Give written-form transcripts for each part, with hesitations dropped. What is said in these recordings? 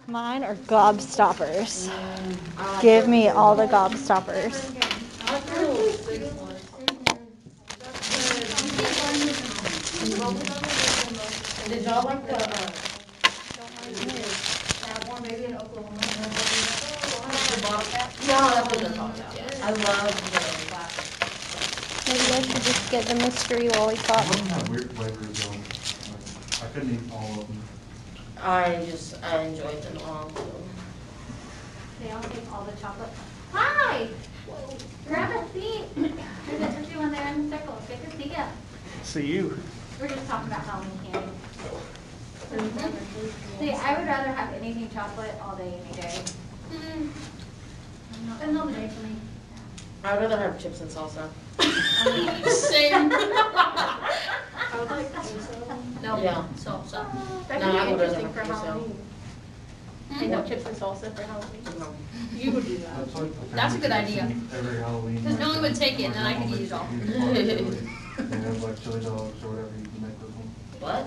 Mine are gobstoppers. Give me all the gobstoppers. Did y'all like the one maybe in Oklahoma? Yeah, that's what they're talking about. Yeah. I love the classic. Maybe I should just get the mystery lollipop. Some of them have weird flavors though. I couldn't eat all of them. I enjoyed them all. So. They all take all the chocolate. Hi! Grab a seat. There's everyone there in the circle. Good to see ya. See you. We're just talking about Halloween candy. See, I would rather have anything chocolate all day, any day. Depends on the day for me. I'd rather have chips and salsa. Same. I would like queso. No, Yeah. salsa. That No, could I be would rather interesting have for queso. Halloween. Take up chips and salsa for Halloween. No. You would do that. That's like the That's a family good idea. tradition every Halloween. 'Cause no like one would that. take it, and My then I grandma could eat makes it all. a huge pot of chili. They have like chili dogs or whatever you can make with them. What?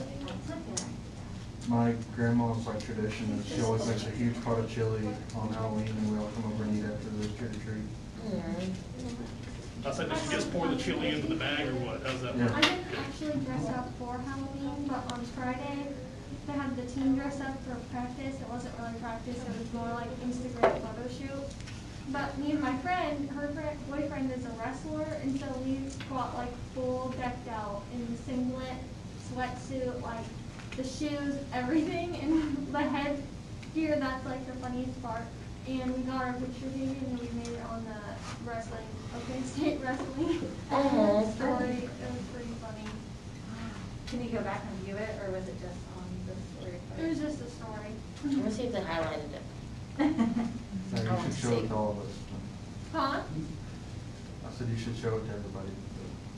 My grandma's like tradition is she always makes a huge pot of chili on Halloween and we all come over and eat after the trick or treat. I said, did you just pour the chili into the bag or what? How's that? Yeah. I didn't actually dress up for Halloween, but on Friday, they had the team dress up for practice. It wasn't really practice, it was more like Instagram photo shoot. But me and my friend, boyfriend is a wrestler, and so we got like full decked out in the singlet, sweatsuit, like the shoes, everything, and the headgear, that's like the funniest part. And we got our picture taken and we made it on the wrestling, State Wrestling story. It was pretty funny. Can you go back and view it, or was it just on the story? It was just a story. I'm gonna see if they highlighted it. So I you want should to show it see. to all of us. Huh? I said you should show it to everybody.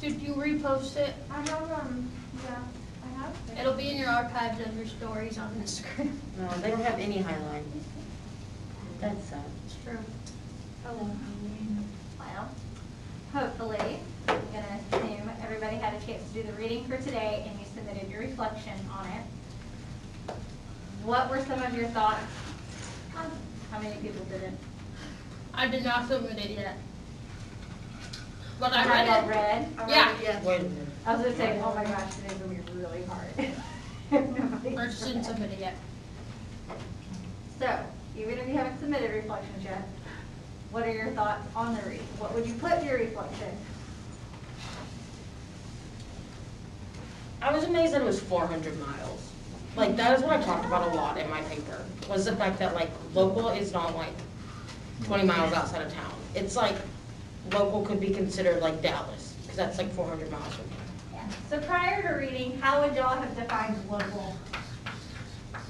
Did you repost it? I have, yeah, I have. It'll be in your archives under stories on Instagram. No, they don't have any highlight. That's sad. It's true. Well, hopefully, I'm gonna assume everybody had a chance to do the reading for today and you submitted your reflection on it. What were some of your thoughts? How many people didn't? I did not submit it yet. But I All read it. read? Yeah. Wait a minute. I was gonna say, oh my gosh, today's gonna be really hard. Nobody I just didn't submit it yet. So, even if you haven't submitted reflections yet, what are your thoughts on the read? What would you put in your reflection? I was amazed that it was 400 miles. Like, that is what I talked about a lot in my paper, was the fact that, like, local is not, like, 20 miles outside of town. It's like, local could be considered, like, Dallas, because that's, like, 400 miles from here. Yeah. So prior to reading, how would y'all have defined local?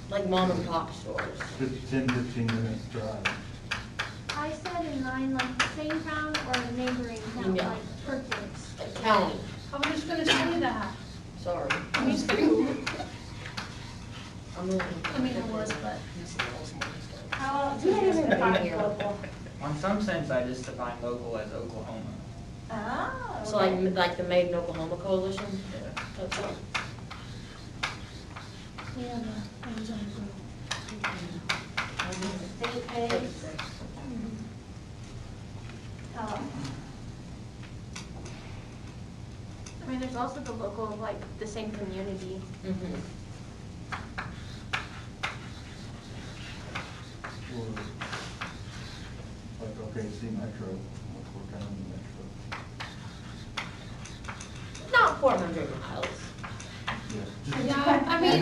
Like, mom and pop stores. 10, 15 minutes drive. I said in mine, like the same town or a neighboring town, Yeah. like Perkins. Like, county. I was just gonna say that. Sorry. Me too. I mean, I mean, it was, but. How do you guys define local? On some sense, I just define local as Oklahoma. Oh. So like the Made in Oklahoma Coalition? Yeah. That's what. State page. I mean, there's also the local of like the same community. Mm-hmm. Or like OKC Metro, like we're kind of in the metro. Not 400 miles. Yeah. Yeah, I mean,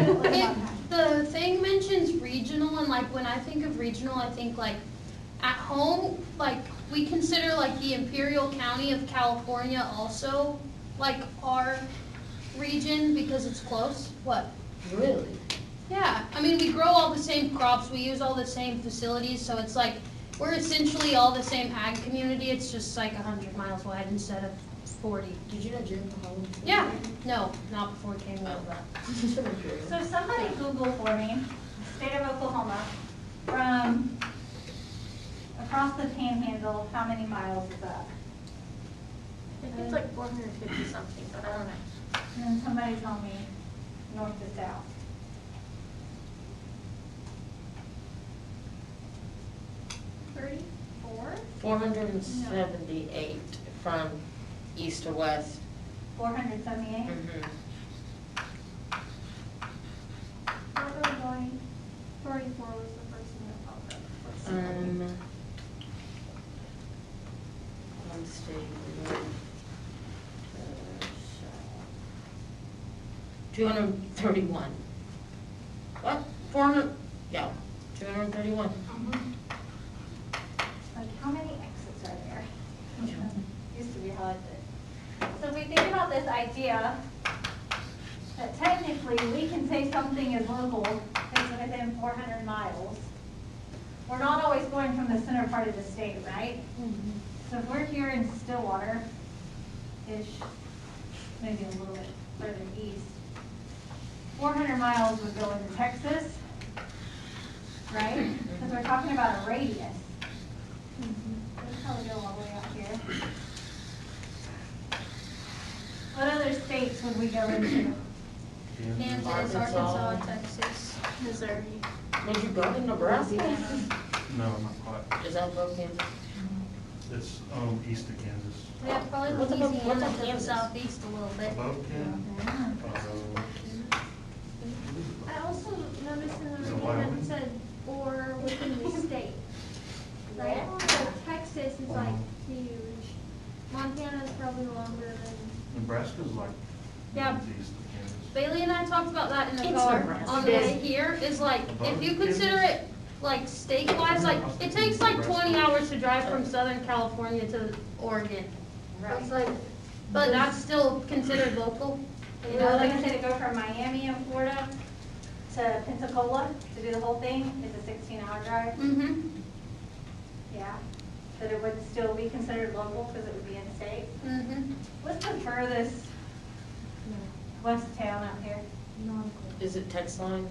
the thing mentions regional, and like when I think of regional, I think like at home, like we consider like the Imperial County of California also like our region because it's close. What? Really? Yeah, I mean, we grow all the same crops, we use all the same facilities, so it's like we're essentially all the same ag community. It's just like 100 miles wide instead of 40. Did you know Jim Holland? Yeah, no, not before it came out of that. So somebody Google for me, state of Oklahoma, from across the panhandle, how many miles is that? I think it's like 450 something, but I don't know. And then somebody tell me north to south. 478 from east to west. 478? Mhm. What was going, 44 was the first thing that popped up. Let's see. Let's see. 231. What? 400? Yeah, 231. Like, how many exits are there? Used to be how it did. So if we think about this idea that technically we can say something is local if it's within 400 miles, we're not always going from the center part of the state, right? So if we're here in Stillwater-ish, maybe a little bit further east, 400 miles would go into Texas, right? Because we're talking about a radius. Let's probably go all the way out here. What other states would we go into? Kansas, Arkansas, Texas, Missouri. Would you go to Nebraska? No, not quite. Is that above Kansas? It's, east of Kansas. Yeah, probably What's above- Louisiana what's above to the Kansas? southeast a little bit. Above Kansas? I also noticed in the Is it reading Wyoming? that it said, or within the state. Right? So Texas is like huge. Montana's probably longer than. Nebraska's like, Yeah. east of Kansas. Bailey and I talked about that in the It's car Nebraska. on the way here, is like, if you consider it like state-wise, like, it takes like 20 hours to drive from Southern California to Oregon. It's like, but that's still considered local. You know, like I said, to go from Miami in Florida to Pensacola to do the whole thing is a 16-hour drive. Mm-hmm, Yeah. But it would still be considered local because it would be in state. mm-hmm. What's the furthest west town out here? Is it text line?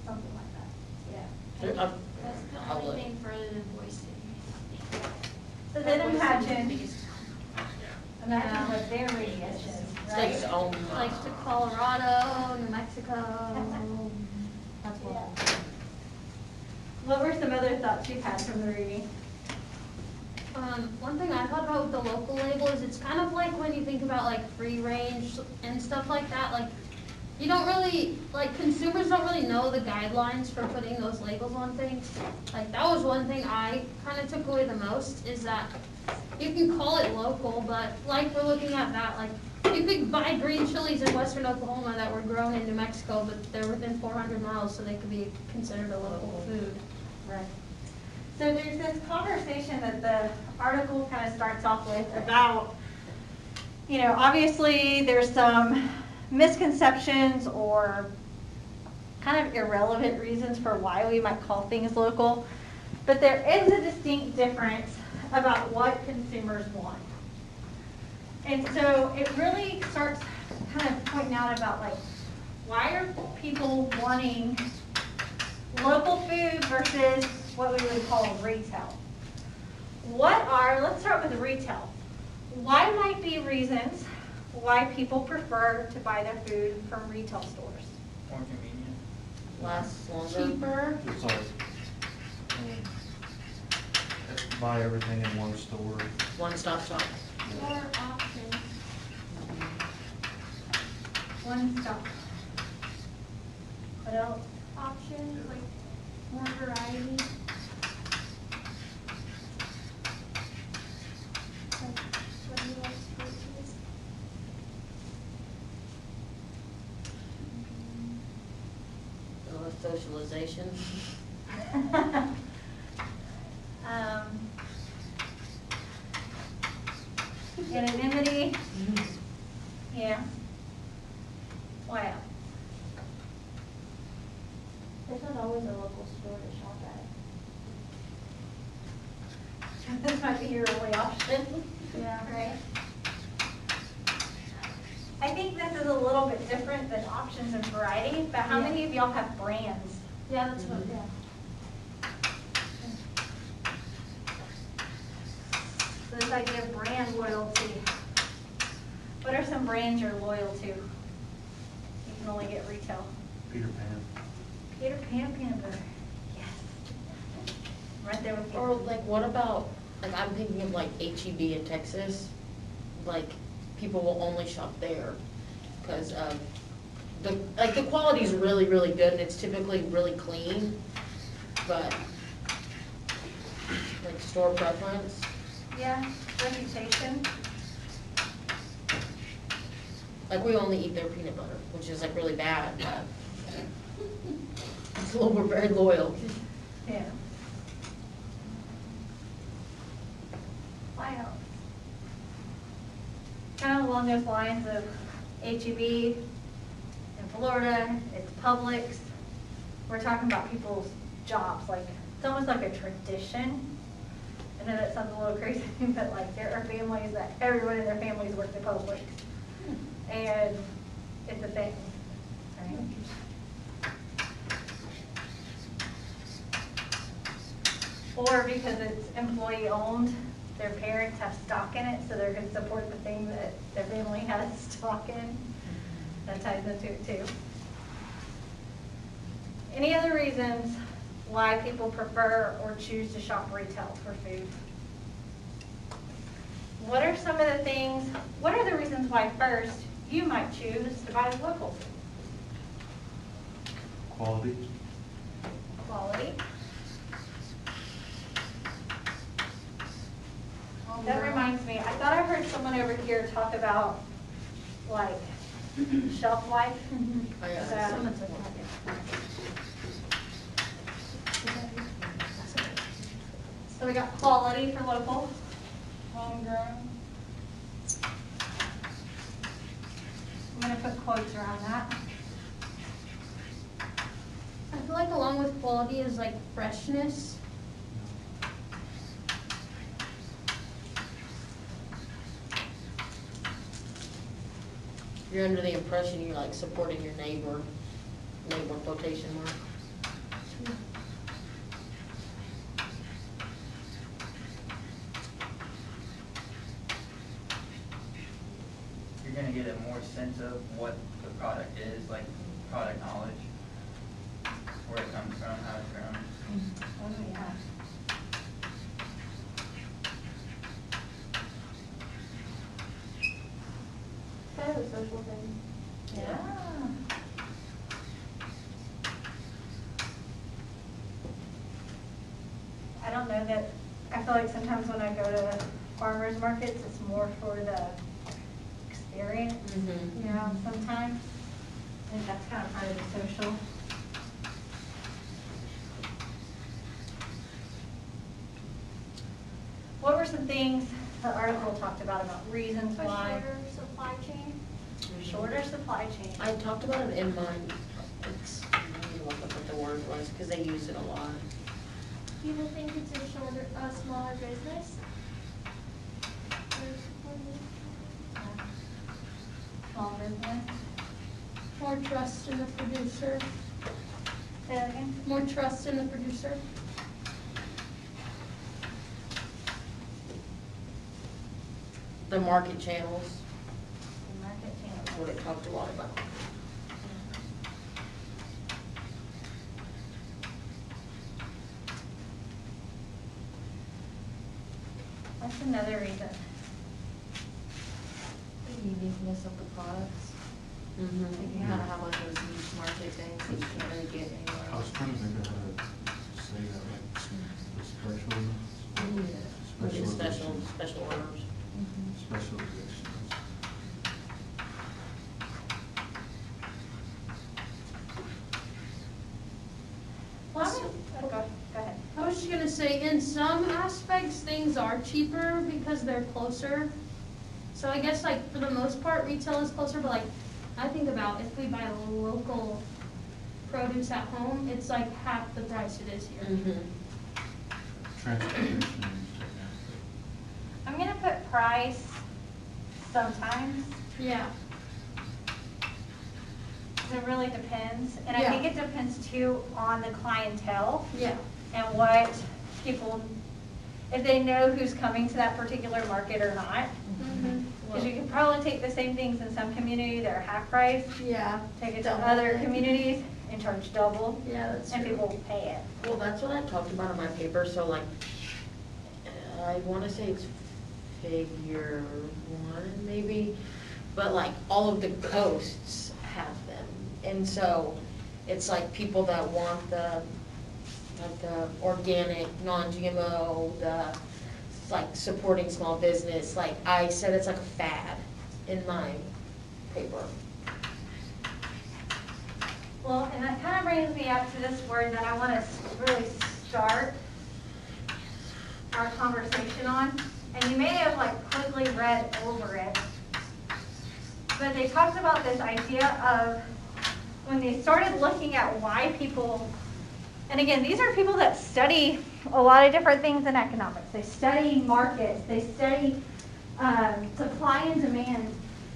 Something like that. Yeah. That's the I'll look. only thing further than Boise. So then imagine Yeah. what their radius is, State's right? own. Like to Colorado, New Mexico. That's Yeah. what. What were some other thoughts you've had from the reading? One thing I thought about with the local label is it's kind of like when you think about like free range and stuff like that, like you don't really, like consumers don't really know the guidelines for putting those labels on things. Like that was one thing I kind of took away the most, is that you can call it local, but like we're looking at that, like you could buy green chilies in western Oklahoma that were grown in New Mexico, but they're within 400 miles, so they could be considered a local food. Right. So there's this conversation that the article kind of starts off with about, you know, obviously there's some misconceptions or kind of irrelevant reasons for why we might call things local, but there is a distinct difference about what consumers want. And so it really starts kind of pointing out about like, why are people wanting local food versus what we would call retail? Let's start with retail. Why might be reasons why people prefer to buy their food from retail stores? More convenient. Lasts longer. Cheaper. It's like, buy everything in one store. One-stop shop. More options. One stop. What else? Options, like more variety. Like, what do you like to go to? Socialization. Anonymity. Yeah. Wow. There's not always a local store to shop at. This might be your only option. Yeah. Right. I think this is a little bit different than options and variety, but how many of y'all have brands? Yeah, that's what, yeah. So this idea of brand loyalty. What are some brands you're loyal to? You can only get retail. Peter Pan. Peter Pan peanut butter. Yes. Write there with you. Or like, what about, like, I'm thinking of like HEB in Texas, like, people will only shop there because of the quality is really, really good and it's typically really clean, but like store preference. Yeah, reputation. Like, we only eat their peanut butter, which is like really bad, but it's we're very loyal. Yeah. Why else? Kind of along those lines of HEB in Florida, it's Publix. We're talking about people's jobs, like, it's almost like a tradition. I know that sounds a little crazy, but like, there are families that everyone in their families works at Publix. And it's a thing, right? Or because it's employee owned, their parents have stock in it, so they're gonna support the thing that their family has stock in. That ties into it too. Any other reasons why people prefer or choose to shop retail for food? What are some of the things, what are the reasons why first you might choose to buy local food? Quality. Quality. That reminds me, I thought I heard someone over here talk about like shelf life. Oh, yeah. So- So we got quality for local, homegrown. I'm gonna put quotes around that. I feel like along with quality is like freshness. You're under the impression you're like supporting your neighbor quotation mark. You're gonna get a more sense of what the product is, like product knowledge, where it comes from, how it's grown. Oh, yeah. Kind of a social thing. Yeah. I don't know that, I feel like sometimes when I go to farmers markets, it's more for the experience, Mm-hmm. you know, sometimes. I think that's kind of part of the social. What were some things the article talked about reasons A why? shorter supply chain. Shorter supply chain. I talked about it in mine. I need to look up what the word was, because they use it a lot. People think it's a smaller business. Small business. More trust in the producer. Say that again? More trust in the producer. The market channels, Market that's channel. what it talked a lot about. What's another reason? The uniqueness of the products. Mm-hmm. Like, you kind of have like those niche market things that you can't really get anywhere I was else. trying to think of how to say that, like, the special, Like the special orders. special editions. Well, go ahead. I was just gonna say, in some aspects, things are cheaper because they're closer. So I guess like for the most part, retail is closer, but like, I think about if we buy local produce at home, it's like half the price it is here. Mm-hmm. Transportation. I'm gonna put price sometimes, Yeah, 'cause it really depends. And I Yeah. think it depends too on the clientele yeah. and what people, if they know who's coming to that particular market or not. Mhm. Because you can probably take the same things in some community that are half price, Yeah. take it to Double other it. communities, and charge double, Yeah, that's and true. people will pay it. Well, that's what I talked about in my paper, so like, I wanna say it's figure 1 maybe, but like all of the coasts have them. And so it's like people that want like the organic, non-GMO, the like supporting small business, like I said it's like a fad in my paper. Well, and that kind of brings me up to this word that I want to really start our conversation on. And you may have like quickly read over it, but they talked about this idea of when they started looking at why people, and again, these are people that study a lot of different things in economics. They study markets, they study supply and demand.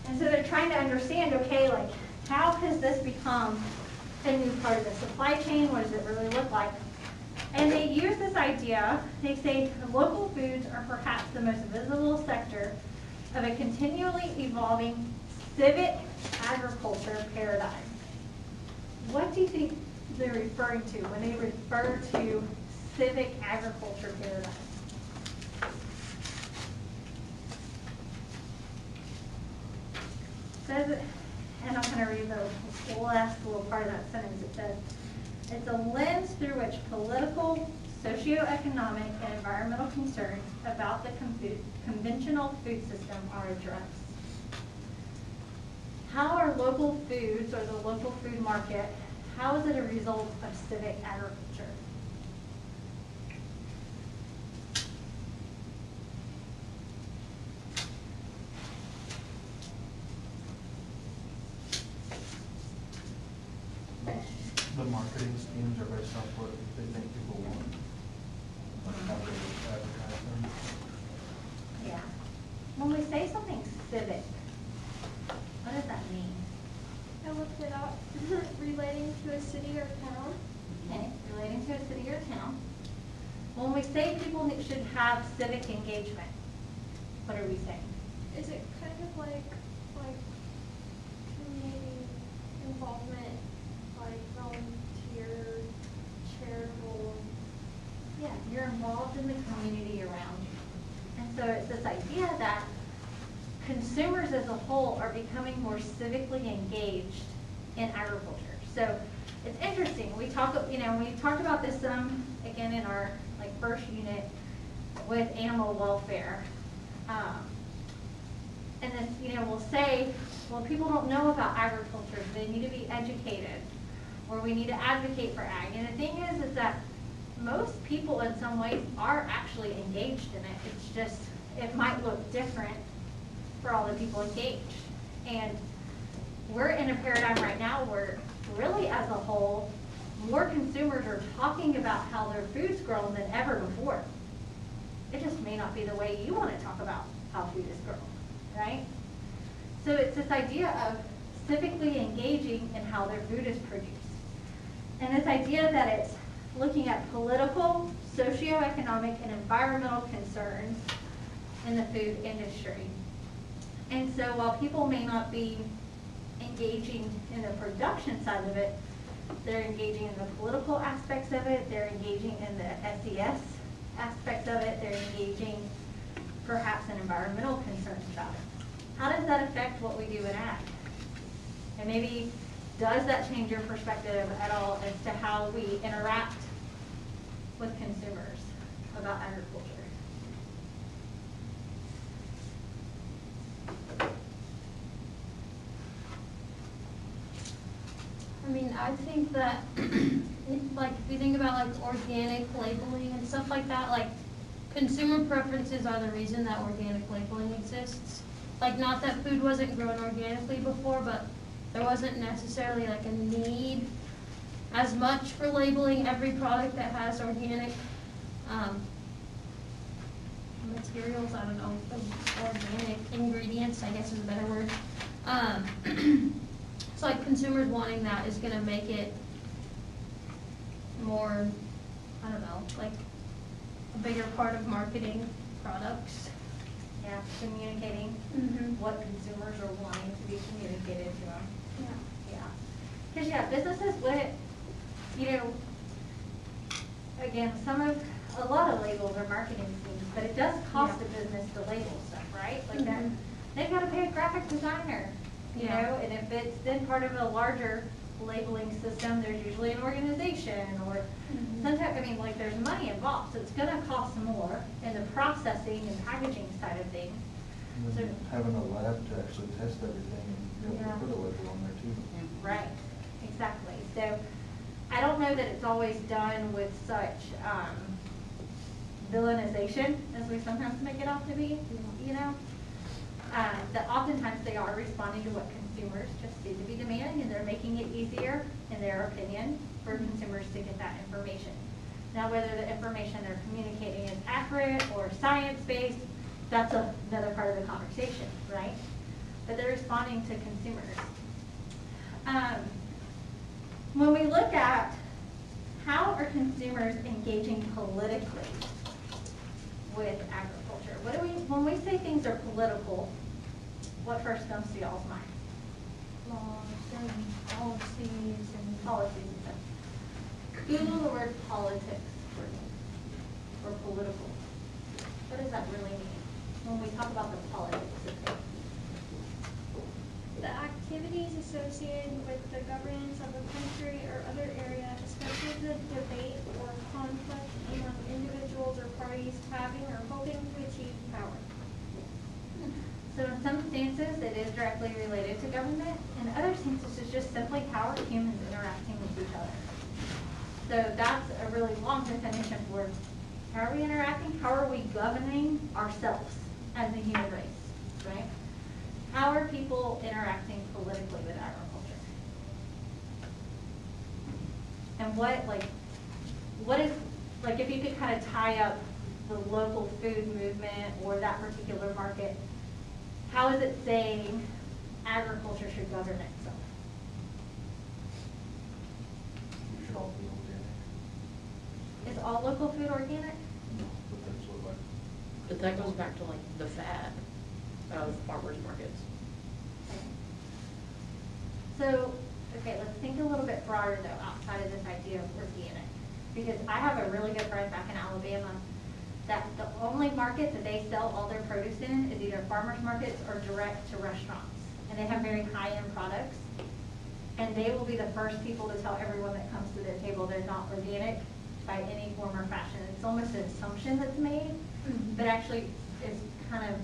And so they're trying to understand, okay, like how has this become a new part of the supply chain? What does it really look like? And they use this idea, they say local foods are perhaps the most visible sector of a continually evolving civic agriculture paradigm. What do you think they're referring to when they refer to civic agriculture paradigm? Says it, and I'm going to read the last little part of that sentence. It says, it's a lens through which political, socioeconomic, and environmental concerns about the conventional food system are addressed. How are local foods, or the local food market, how is it a result of civic agriculture? The marketing schemes are based off what they think people want, like how they advertise them. Yeah. When we say something civic, what does that mean? I looked it up. Relating to a city or town. Okay, relating to a city or town. When we say people should have civic engagement, what are we saying? Is it kind of like community involvement, like volunteer, charitable? Yeah, you're involved in the community around you. And so it's this idea that consumers as a whole are becoming more civically engaged in agriculture. So it's interesting. We talked about this again in our first unit with animal welfare. And this, we'll say, well, people don't know about agriculture. They need to be educated, or we need to advocate for ag. And the thing is that most people in some ways are actually engaged in it. It's just, it might look different for all the people engaged. And we're in a paradigm right now where really as a whole, more consumers are talking about how their food's grown than ever before. It just may not be the way you want to talk about how food is grown, right? So it's this idea of civically engaging in how their food is produced. And this idea that it's looking at political, socioeconomic, and environmental concerns in the food industry. And so while people may not be engaging in the production side of it, they're engaging in the political aspects of it, they're engaging in the SES aspects of it, they're engaging perhaps in environmental concerns about it. How does that affect what we do in ag? And maybe does that change your perspective at all as to how we interact with consumers about agriculture? I mean, I think that, like, if you think about, like, organic labeling and stuff like that, like, consumer preferences are the reason that organic labeling exists. Like, not that food wasn't grown organically before, but there wasn't necessarily, like, a need as much for labeling every product that has organic materials, I don't know, organic ingredients, I guess is a better word. So like consumers wanting that is gonna make it more, I don't know, like a bigger part of marketing products. Yeah, communicating what consumers are wanting to be communicated to them. Yeah. Because businesses you know, again, a lot of labels are marketing schemes, but it does cost a business to label stuff, right? Like that, they've got to pay a graphic designer, you know, and if it's then part of a larger labeling system, there's usually an organization or sometimes, I mean, like there's money involved, so it's gonna cost more in the processing and packaging side of things. And So, then having a lab to actually test everything and be able to put a label on there too. right, exactly. So I don't know that it's always done with such villainization as we sometimes make it out to be, you know? That oftentimes they are responding to what consumers just seem to be demanding, and they're making it easier, in their opinion, for consumers to get that information. Now, whether the information they're communicating is accurate or science-based, that's another part of the conversation, right? But they're responding to consumers. When we look at how are consumers engaging politically with agriculture, when we say things are political, what first comes to y'all's mind? Laws and policies and Policies and stuff. Google the word politics or political. What does that really mean when we talk about the politics of things? the activities associated with the governance of a country or other area, especially the debate or conflict among individuals or parties having or hoping to achieve power. So in some stances, it is directly related to government. In other stances, it's just simply how are humans interacting with each other. So that's a really long definition for how are we interacting? How are we governing ourselves as a human race, right? How are people interacting politically with agriculture? And what is, like if you could kind of tie up the local food movement or that particular market, how is it saying agriculture should govern itself? We should all be organic. Is all local food organic? No, but that's what like. But that goes back to like the fad of farmers markets. So, okay, let's think a little bit broader though, outside of this idea of organic. Because I have a really good friend back in Alabama that the only market that they sell all their produce in is either farmers markets or direct to restaurants. And they have very high-end products. And they will be the first people to tell everyone that comes to their table they're not organic by any form or fashion. It's almost an assumption that's made, but actually it's kind of,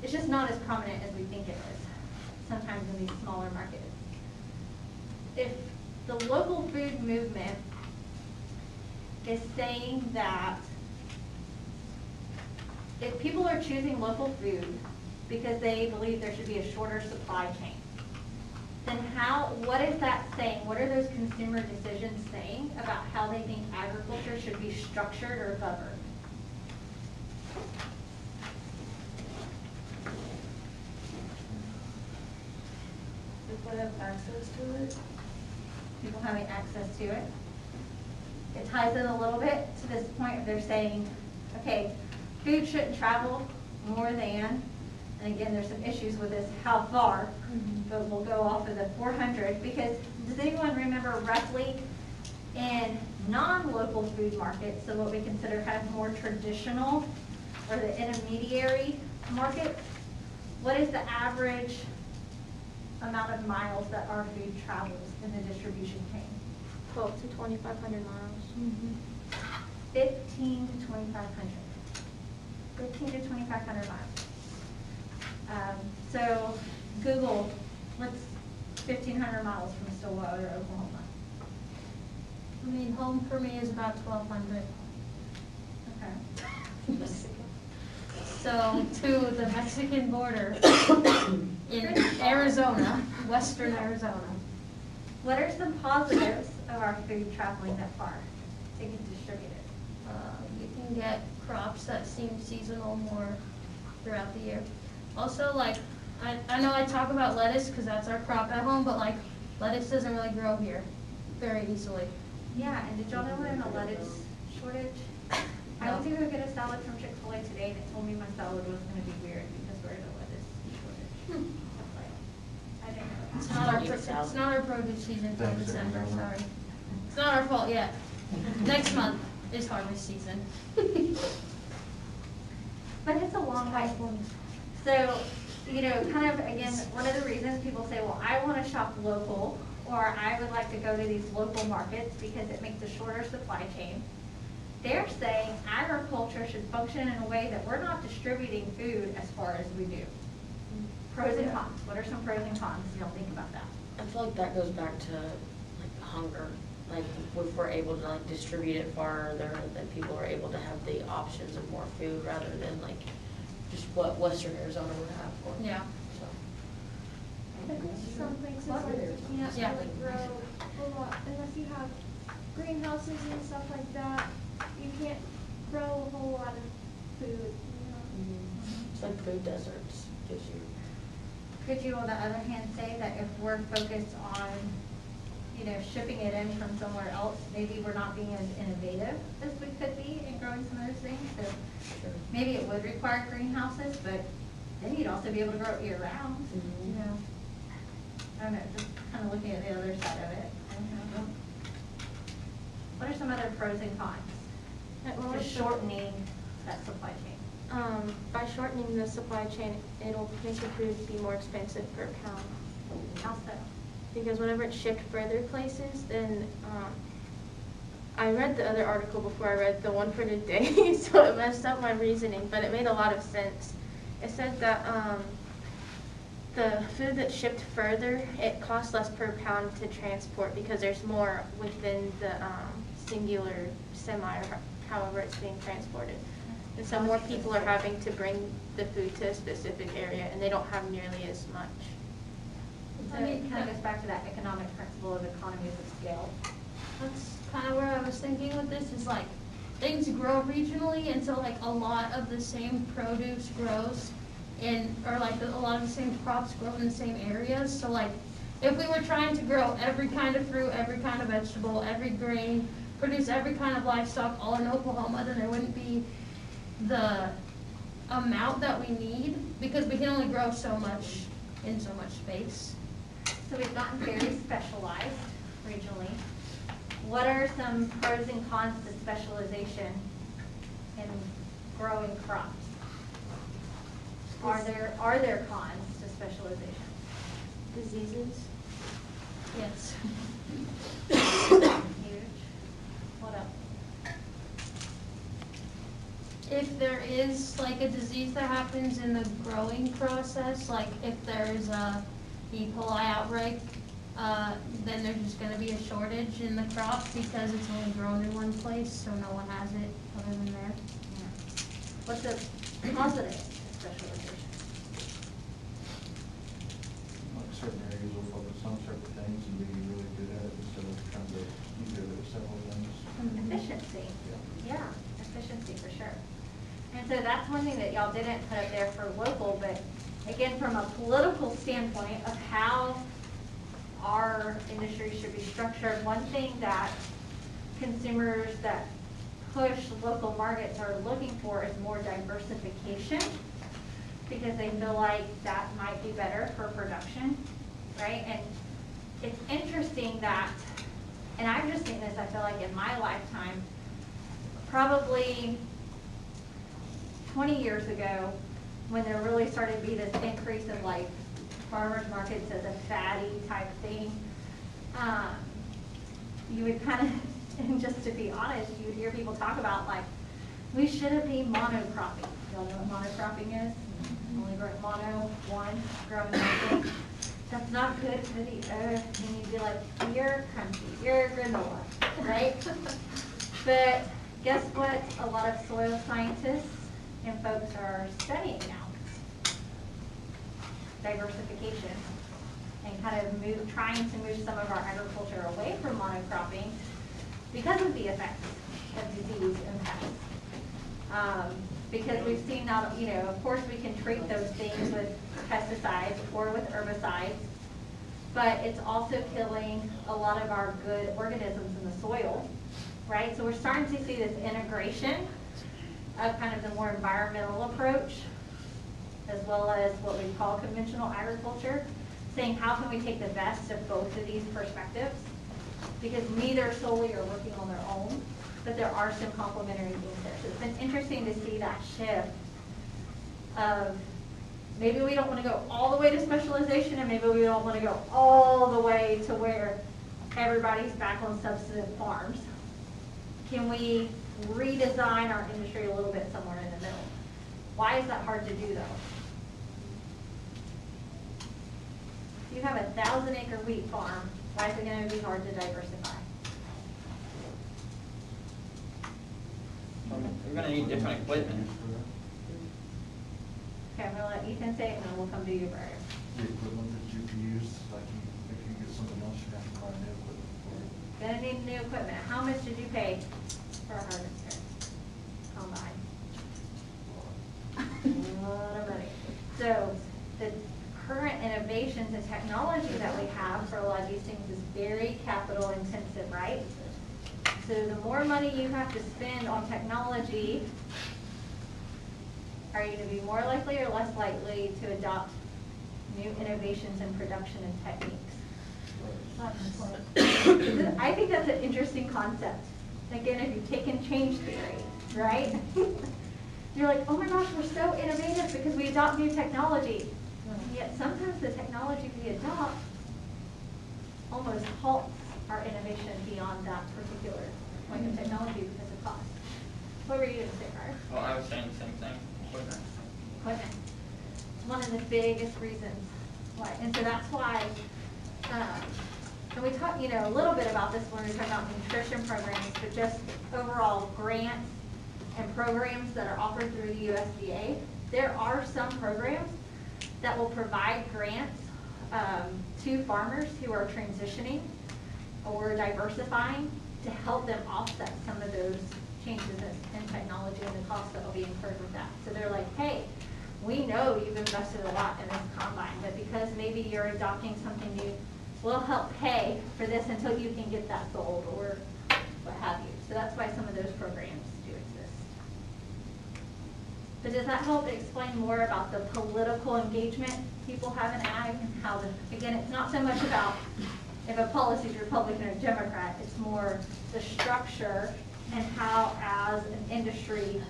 it's just not as prominent as we think it is sometimes in these smaller markets. If the local food movement is saying that if people are choosing local food because they believe there should be a shorter supply chain, then what is that saying? What are those consumer decisions saying about how they think agriculture should be structured or governed? People have access to it. People having access to it. It ties in a little bit to this point where they're saying, okay, food shouldn't travel more than, and again, there's some issues with this, how far, but we'll go off of the 400, because does anyone remember roughly in non-local food markets, so what we consider kind of more traditional, or the intermediary markets, what is the average amount of miles that our food travels in the distribution chain? 12 to 2,500 miles. 15 to 2,500. 15 to 2,500 miles. So Google, what's 1,500 miles from Stillwater, Oklahoma? I mean, home for me is about 1,200. Okay. So to the Mexican border in Arizona, western Arizona. What are some positives of our food traveling that far to get distributed? You can get crops that seem seasonal more throughout the year. Also, like, I know I talk about lettuce because that's our crop at home, but like, lettuce doesn't really grow here very easily. Yeah, and did y'all know we're in a lettuce shortage? I went to go get a salad from Chick-fil-A today and it told me my salad was gonna be weird because we're in a lettuce shortage. I didn't know that. It's not our produce season until December, sorry. It's not our fault yet. Next month is harvest season. But it's a long way. So, you know, kind of, again, one of the reasons people say, well, I want to shop local, or I would like to go to these local markets because it makes a shorter supply chain. They're saying agriculture should function in a way that we're not distributing food as far as we do. Pros and cons. What are some pros and cons? You don't think about that. I feel like that goes back to like hunger. Like if we're able to like distribute it farther, then people are able to have the options of more food rather than like just what Western Arizona would have for. Yeah. So. Some places like you can't Yeah. really grow a lot unless you have greenhouses and stuff like that. You can't grow a whole lot of food, you know. It's like food deserts gives you. Could you, on the other hand, say that if we're focused on, you know, shipping it in from somewhere else, maybe we're not being as innovative as we could be in growing some of those things? So Sure. maybe it would require greenhouses, but then you'd also be able to grow it year round, you know? I don't know, just kind of looking at the other side of it. I don't know. What are some other pros and cons to shortening that supply chain? By shortening the supply chain, it'll make the food be more expensive per pound. How so? Because whenever it's shipped further places, then, I read the other article before I read the one for today, so it messed up my reasoning, but it made a lot of sense. It said that, the food that's shipped further, it costs less per pound to transport because there's more within the, singular semi, or however it's being transported. And so more people are having to bring the food to a specific area, and they don't have nearly as much. So it kind of goes back to that economic principle of economies of scale. That's kind of where I was thinking with this, is like, things grow regionally, and so like a lot of the same produce grows in, or like a lot of the same crops grow in the same areas. So like, if we were trying to grow every kind of fruit, every kind of vegetable, every grain, produce every kind of livestock all in Oklahoma, then there wouldn't be the amount that we need, because we can only grow so much in so much space. So we've gotten very specialized regionally. What are some pros and cons to specialization in growing crops? Are there cons to specialization? Diseases? Yes. Huge. What else? If there is like a disease that happens in the growing process, like if there's a E. coli outbreak, then there's just gonna be a shortage in the crop because it's only grown in one place, so no one has it other than there. What's a positive to specialization? Like certain areas will focus on certain things and be really good at it instead of trying to be good at several things. Efficiency. Yeah. Yeah, efficiency for sure. And so that's one thing that y'all didn't put up there for local, but again, from a political standpoint of how our industry should be structured, one thing that consumers that push local markets are looking for is more diversification, because they feel like that might be better for production, right? And it's interesting that, and I've just seen this, I feel like in my lifetime, probably 20 years ago, when there really started to be this increase in like farmers markets as a fatty type thing, you would kind of, and just to be honest, you would hear people talk about like, we shouldn't be monocropping. Y'all know what monocropping is? Only grow mono, one, growing nothing. That's not good for the earth. And you'd be like, you're crunchy, you're granola, right? But guess what a lot of soil scientists and folks are studying now? Diversification, and kind of trying to move some of our agriculture away from monocropping because of the effects of disease impacts. Because we've seen now, of course we can treat those things with pesticides or with herbicides, but it's also killing a lot of our good organisms in the soil, right? So we're starting to see this integration of kind of the more environmental approach, as well as what we call conventional agriculture, saying how can we take the best of both of these perspectives because neither solely are working on their own, but there are some complementary things there. So it's been interesting to see that shift of maybe we don't want to go all the way to specialization, and maybe we don't want to go all the way to where everybody's back on subsistence farms. Can we redesign our industry a little bit somewhere in the middle? Why is that hard to do though? If you have a 1,000-acre wheat farm, why is it going to be hard to diversify? You're gonna need different equipment. Okay, I'm going to let Ethan say it, and then we'll come to you, Brian. The equipment that you can use, like if you get something else, you have to buy new equipment for it. Gonna need new equipment. How much did you pay for a harvester? Combine. A lot of money. So the current innovations and technology that we have for a lot of these things is very capital intensive, right? So the more money you have to spend on technology, are you gonna be more likely or less likely to adopt new innovations in production and techniques? I think that's an interesting concept. Again, if you've taken change theory, right? You're like, oh my gosh, we're so innovative because we adopt new technology. Yet sometimes the technology we adopt almost halts our innovation beyond that particular point of technology because of cost. What were you going to say, Brian? Well, I was saying the same thing. Equipment. Equipment. It's one of the biggest reasons why. And so that's why, and we talked, a little bit about this when we were talking about nutrition programs, but just overall grants and programs that are offered through the USDA. There are some programs that will provide grants to farmers who are transitioning or diversifying to help them offset some of those changes in technology and the costs that will be incurred with that. So they're like, hey, we know you've invested a lot in this combine, but because maybe you're adopting something new, we'll help pay for this until you can get that sold or what have you. So that's why some of those programs do exist. But does that help explain more about the political engagement people have in ag and how again, it's not so much about if a policy is Republican or Democrat, it's more the structure and how as an industry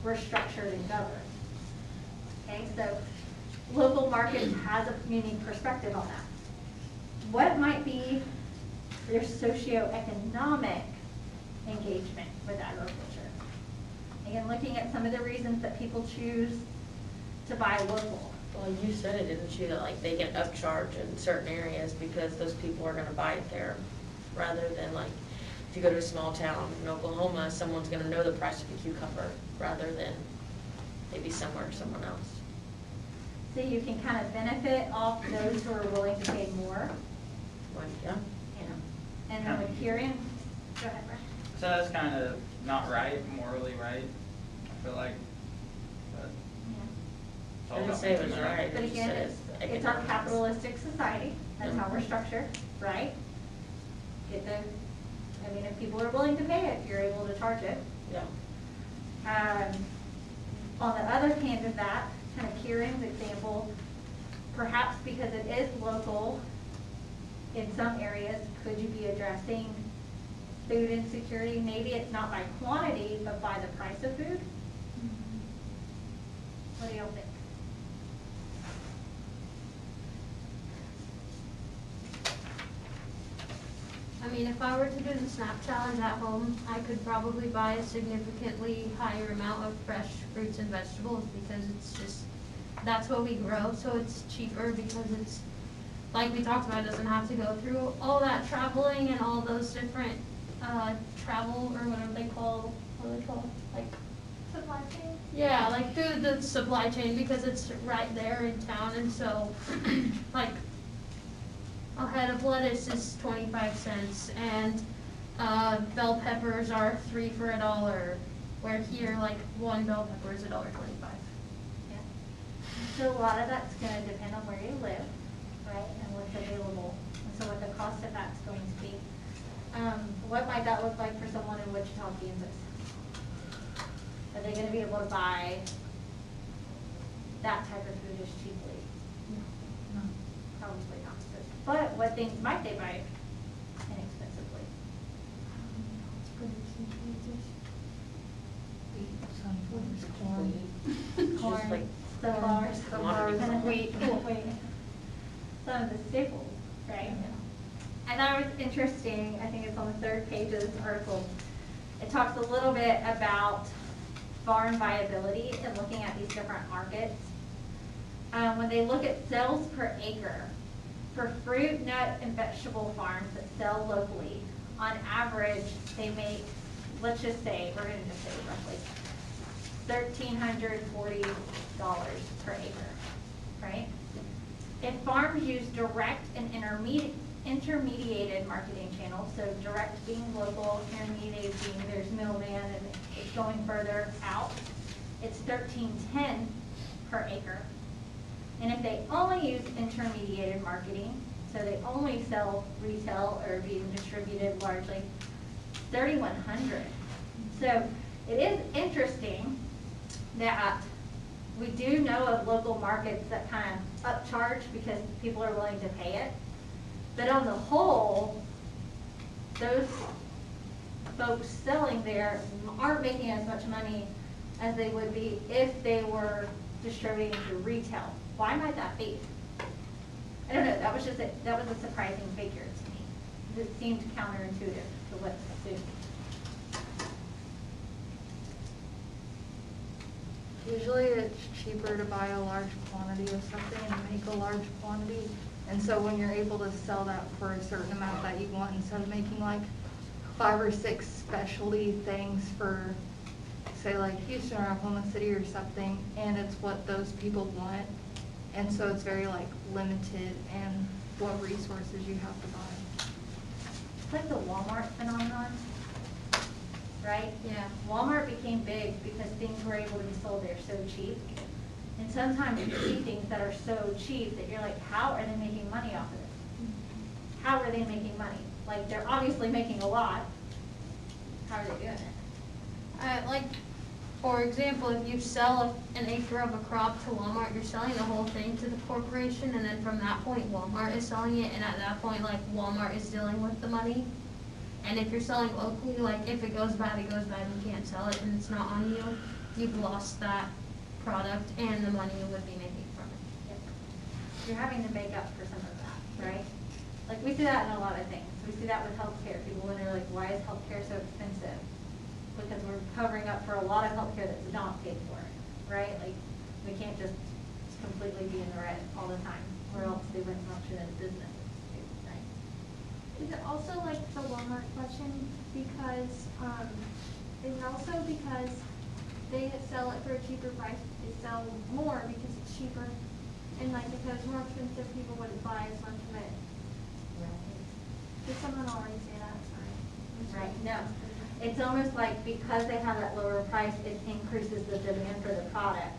we're structured and governed. Okay, so local markets has a unique perspective on that. What might be their socioeconomic engagement with agriculture? Again, looking at some of the reasons that people choose to buy local. Well, you said it, didn't you, that like they get upcharged in certain areas because those people are gonna buy it there, rather than like, if you go to a small town in Oklahoma, someone's gonna know the price of a cucumber, rather than maybe someone else. So you can kind of benefit off those who are willing to pay more. Like, yeah. And then with Kieran, go ahead, Brian. So that's kind of not right, morally right, I feel like. But it's all I didn't about say it was making right. But I just again, said it's our economics. capitalistic society. That's how we're structured, right? If people are willing to pay it, you're able to charge it. Yeah. On the other hand of that, kind of Kieran's example, perhaps because it is local in some areas, could you be addressing food insecurity? Maybe it's not by quantity, but by the price of food? What do y'all think? I mean, if I were to do the SNAP challenge at home, I could probably buy a significantly higher amount of fresh fruits and vegetables because it's just, that's what we grow, so it's cheaper because it's, like we talked about, it doesn't have to go through all that traveling and all those different travel, or whatever they call, what are they called? Like, Supply chain? yeah, like through the supply chain because it's right there in town, and so, like, a head of lettuce is 25 cents, and bell peppers are 3 for $1, where here, like, one bell pepper is $1.25. Yeah. So a lot of that's going to depend on where you live, right, and what's available, and so what the cost of that's going to be. What might that look like for someone in Wichita, Kansas? Are they going to be able to buy that type of food as cheaply? No. Probably not. But what things might they buy inexpensively? Just like sunflowers, commodity. and wheat, some of the staples, right? I thought it was interesting, I think it's on the third page of this article. It talks a little bit about farm viability and looking at these different markets. When they look at sales per acre, for fruit, nut, and vegetable farms that sell locally, on average, they make, let's just say, we're gonna just say roughly, $1,340 per acre, right? If farms use direct and intermediated marketing channels, so direct being local, intermediate being there's middleman and it's going further out, it's $1,310 per acre. And if they only use intermediated marketing, so they only sell retail or being distributed largely, $3,100. So it is interesting that we do know of local markets that kind of upcharge because people are willing to pay it. But on the whole, those folks selling there aren't making as much money as they would be if they were distributing through retail. Why might that be? I don't know, that was a surprising figure to me. It seemed counterintuitive to what's assumed. Usually it's cheaper to buy a large quantity of something and make a large quantity. And so when you're able to sell that for a certain amount that you want, instead of making like 5 or 6 specialty things for, say like Houston or Oklahoma City or something, and it's what those people want. And so it's very like limited in what resources you have to buy. It's like the Walmart phenomenon, right? Yeah. Walmart became big because things were able to be sold there so cheap. And sometimes you see things that are so cheap that you're like, how are they making money off of this? How are they making money? Like, they're obviously making a lot. How are they doing it? Like, for example, if you sell an acre of a crop to Walmart, you're selling the whole thing to the corporation, and then from that point, Walmart is selling it, and at that point, like, Walmart is dealing with the money. And if you're selling locally, like, if it goes bad, you can't sell it, and it's not on you, you've lost that product and the money you would be making from it. Yep. You're having to make up for some of that, right? Like, we see that in a lot of things. We see that with healthcare. People wonder, like, why is healthcare so expensive? Because we're covering up for a lot of healthcare that's not paid for, right? Like, we can't just completely be in the red all the time, or else they wouldn't function as businesses, right? Is it also like the Walmart question because, they sell it for a cheaper price, they sell more because it's cheaper, and like if it was more expensive, people wouldn't buy as much of it. Did someone already say that? Sorry. Right, no. It's almost like because they have that lower price, it increases the demand for the product.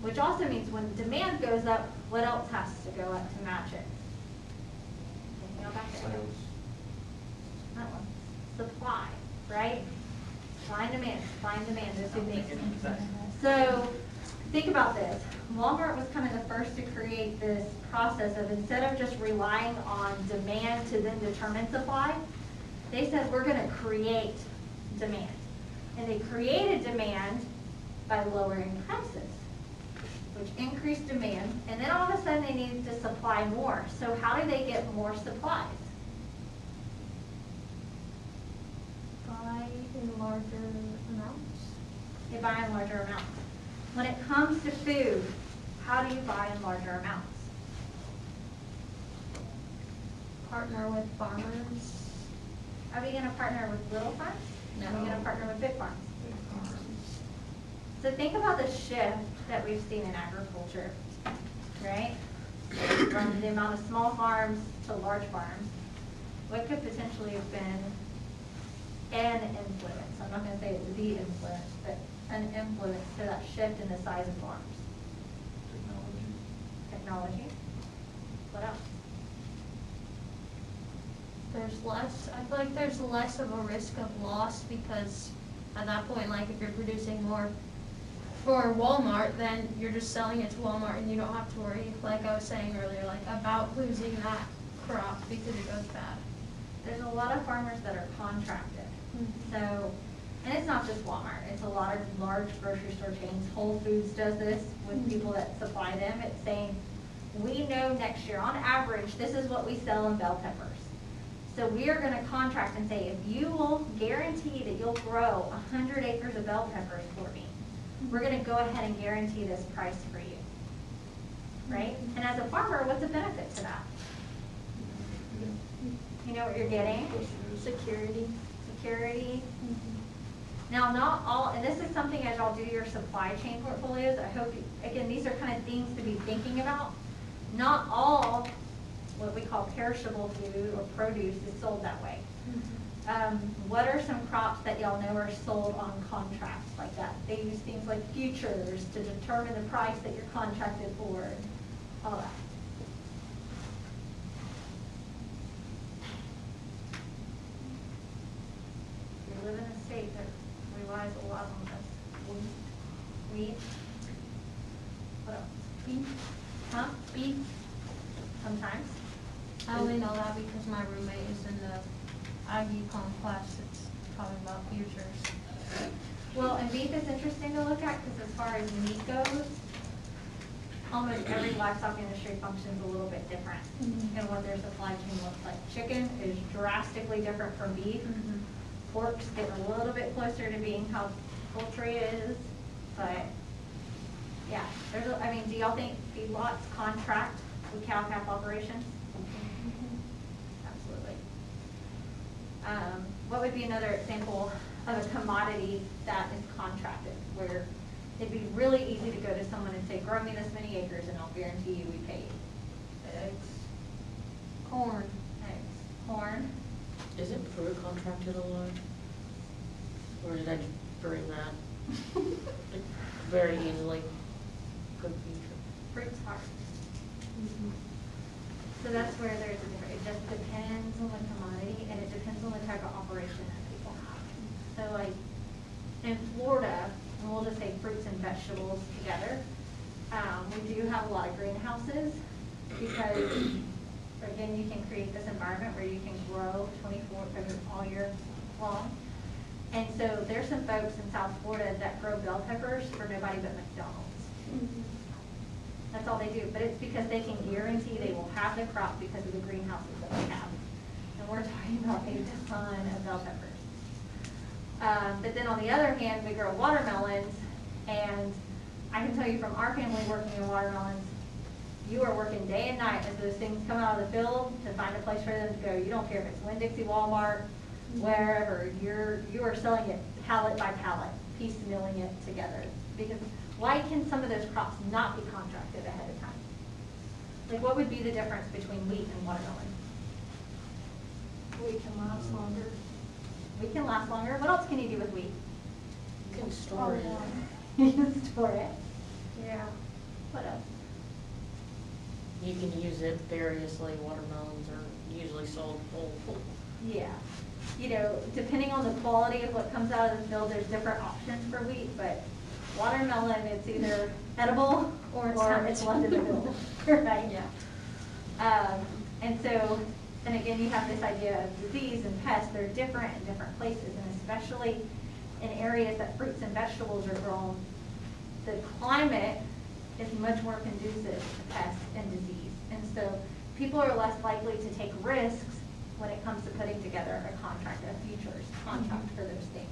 Which also means when demand goes up, what else has to go up to match it? Anything else back there? Sales. That one. Supply, right? Supply and demand, those two things. So think about this. Walmart was kind of the first to create this process of instead of just relying on demand to then determine supply, they said we're going to create demand. And they created demand by lowering prices, which increased demand. And then all of a sudden they needed to supply more. So how do they get more supplies? Buy in larger amounts. They buy in larger amounts. When it comes to food, how do you buy in larger amounts? Partner with farmers. Are we going to partner with little farms? No. Are we going to partner with big farms? So think about the shift that we've seen in agriculture, right? From the amount of small farms to large farms. What could potentially have been an influence? I'm not going to say it's the influence, but an influence to that shift in the size of farms. Technology. What else? I feel like there's less of a risk of loss because at that point, like if you're producing more for Walmart, then you're just selling it to Walmart and you don't have to worry, like I was saying earlier, like about losing that crop because it goes bad. There's a lot of farmers that are contracted. So And it's not just Walmart, it's a lot of large grocery store chains. Whole Foods does this with people that supply them. It's saying, we know next year, on average, this is what we sell in bell peppers. So we are gonna contract and say, if you will guarantee that you'll grow 100 acres of bell peppers for me, we're gonna go ahead and guarantee this price for you, right? And as a farmer, what's the benefit to that? You know what you're getting? Security. Security. Now, not all, and this is something as y'all do your supply chain portfolios, I hope, again, these are kind of things to be thinking about. Not all what we call perishable food or produce is sold that way. What are some crops that y'all know are sold on contracts like that? They use things like futures to determine the price that you're contracted for, all that. We live in a state that relies a lot on this. Wheat. What else? Beef. Huh? Beef. Sometimes. I only know that because my roommate is in the AGLE class that's talking about futures. Well, and beef is interesting to look at because as far as meat goes, almost every livestock industry functions a little bit different in what their supply chain looks like. Chicken is drastically different from beef. Pork's getting a little bit closer to being how poultry is, but yeah, there's a, I mean, do y'all think feedlots contract with cow-calf operations? Absolutely. What would be another example of a commodity that is contracted, where it'd be really easy to go to someone and say, grow me this many acres and I'll guarantee you we pay you? Eggs. Corn. Eggs. Corn. Isn't fruit contracted a lot? Or did I just bring that? Very easily. Good future. Fruit's hard. So that's where there's a difference. It just depends on the commodity and it depends on the type of operation that people have. So like in Florida, and we'll just say fruits and vegetables together, we do have a lot of greenhouses because again, you can create this environment where you can grow 24 all year long. And so there's some folks in South Florida that grow bell peppers for nobody but McDonald's. That's all they do, but it's because they can guarantee they will have the crop because of the greenhouses that they have. And we're talking about a ton of bell peppers. But then on the other hand, we grow watermelons, and I can tell you from our family working in watermelons, you are working day and night as those things come out of the field to find a place for them to go. You don't care if it's Winn-Dixie, Walmart, wherever. You are selling it pallet by pallet, piecemealing it together. Because why can some of those crops not be contracted ahead of time? Like, what would be the difference between wheat and watermelon? We can last longer. Wheat can last longer. What else can you do with wheat? You can store it. You can store it. Yeah. What else? You can use it variously. Watermelons are usually sold whole. Yeah. You know, depending on the quality of what comes out of the field, there's different options for wheat, but watermelon, it's either edible or it's left in the field, right? Yeah. And so, and again, you have this idea of disease and pests. They're different in different places, and especially in areas that fruits and vegetables are grown, the climate is much more conducive to pests and disease. And so people are less likely to take risks when it comes to putting together a contract, a futures contract for those things.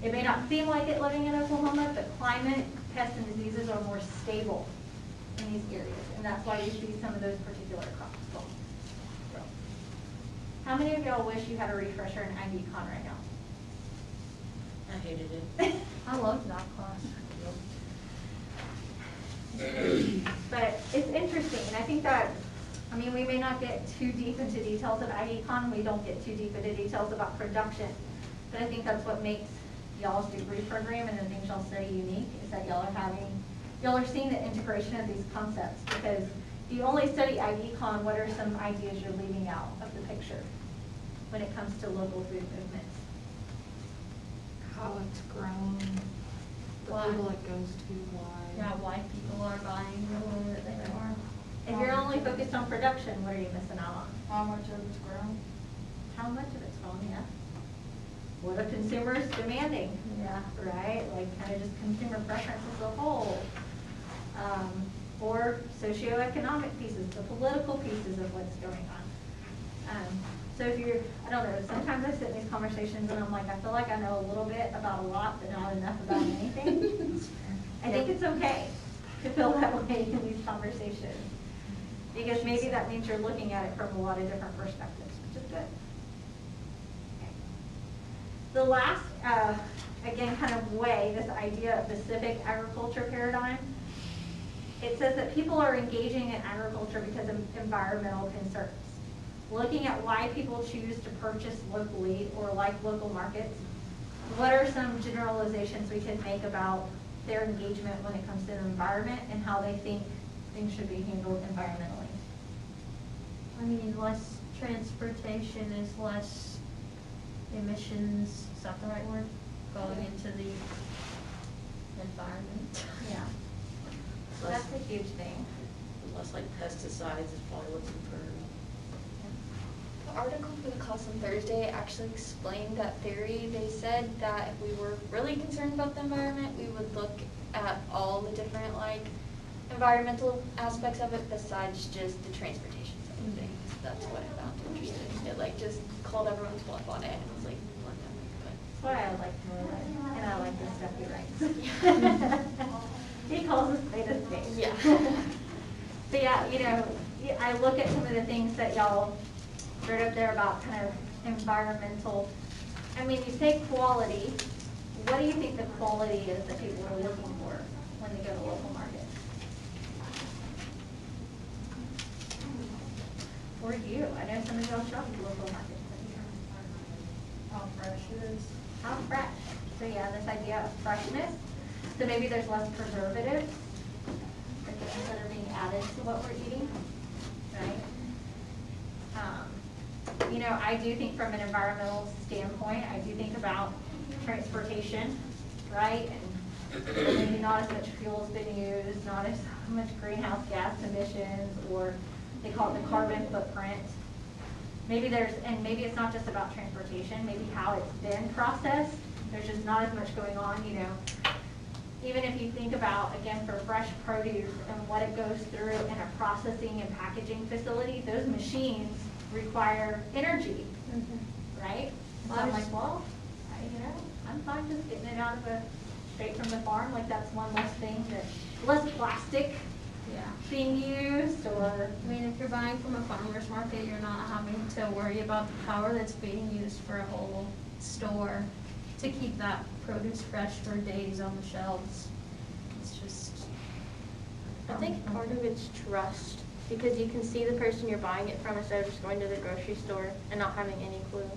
It may not seem like it living in Oklahoma, but climate, pests, and diseases are more stable in these areas, and that's why you see some of those particular crops grow. How many of y'all wish you had a refresher in Ag Econ right now? I hated it. I loved that class. But it's interesting, and I think that, I mean, we may not get too deep into details of Ag Econ, we don't get too deep into details about production, but I think that's what makes y'all's degree program and the things y'all study unique, is that y'all are seeing the integration of these concepts, because if you only study Ag Econ, what are some ideas you're leaving out of the picture when it comes to local food movements? How it's grown, the Why? people it goes to, why. Yeah, why people are buying the way that they are. If you're only focused on production, what are you missing out on? How much of it's grown. How much of it's grown, yeah? what are consumers demanding? Yeah. Right, like kind of just consumer preference as a whole. Or socioeconomic pieces, the political pieces of what's going on. So if you're, I don't know, sometimes I sit in these conversations and I'm like, I feel like I know a little bit about a lot, but not enough about anything. I think it's okay to feel that way in these conversations. Because maybe that means you're looking at it from a lot of different perspectives, which is good. Okay. The last, again, kind of way, this idea of Pacific agriculture paradigm, it says that people are engaging in agriculture because of environmental concerns. Looking at why people choose to purchase locally or like local markets, what are some generalizations we could make about their engagement when it comes to the environment and how they think things should be handled environmentally? I mean, less transportation is less emissions, is that the right word? Going into the environment. Yeah. So that's a huge thing. Less like pesticides is probably what's preferred. The article for the class on Thursday actually explained that theory. They said that if we were really concerned about the environment, we would look at all the different environmental aspects of it besides just the transportation side of things. That's what I found interesting. It just called everyone's bluff on it and was like, look at me. That's why I like Moreland, and I like the stuff he writes. He calls us beta space. Yeah. So yeah, I look at some of the things that y'all wrote up there about kind of environmental. I mean, you say quality. What do you think the quality is that people are looking for when they go to local markets? Or you? I know some of y'all shop at local markets. How fresh it is. How fresh. So yeah, this idea of freshness. So maybe there's less preservatives or things that are being added to what we're eating, right? I do think from an environmental standpoint, I do think about transportation, right? And maybe not as much fuel's been used, not as much greenhouse gas emissions, or they call it the carbon footprint. Maybe maybe it's not just about transportation, maybe how it's been processed. There's just not as much going on, Even if you think about, again, for fresh produce and what it goes through in a processing and packaging facility, those machines require energy, right? So I'm like, well, I'm fine just getting it out of straight from the farm. Like that's one less thing less plastic being used, or. I mean, if you're buying from a farmer's market, you're not having to worry about the power that's being used for a whole store to keep that produce fresh for days on the shelves. It's just. I think part of it's trust, because you can see the person you're buying it from instead of just going to the grocery store and not having any clue.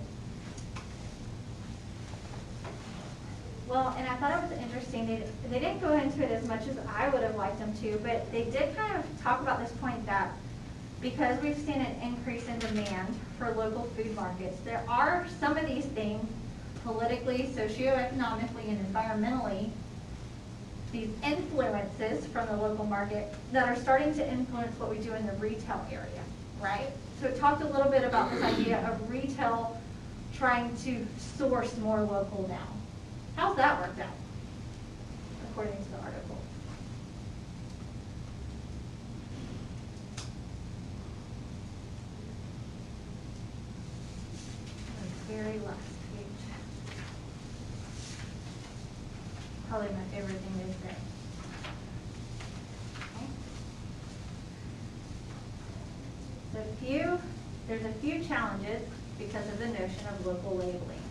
Well, and I thought it was interesting, they didn't go into it as much as I would have liked them to, but they did kind of talk about this point that because we've seen an increase in demand for local food markets, there are some of these things politically, socioeconomically, and environmentally, these influences from the local market that are starting to influence what we do in the retail area, right? So it talked a little bit about this idea of retail trying to source more local now. How's that worked out, according to the article? The very last page. Probably my favorite thing to say. Okay. There's a few challenges because of the notion of local labeling.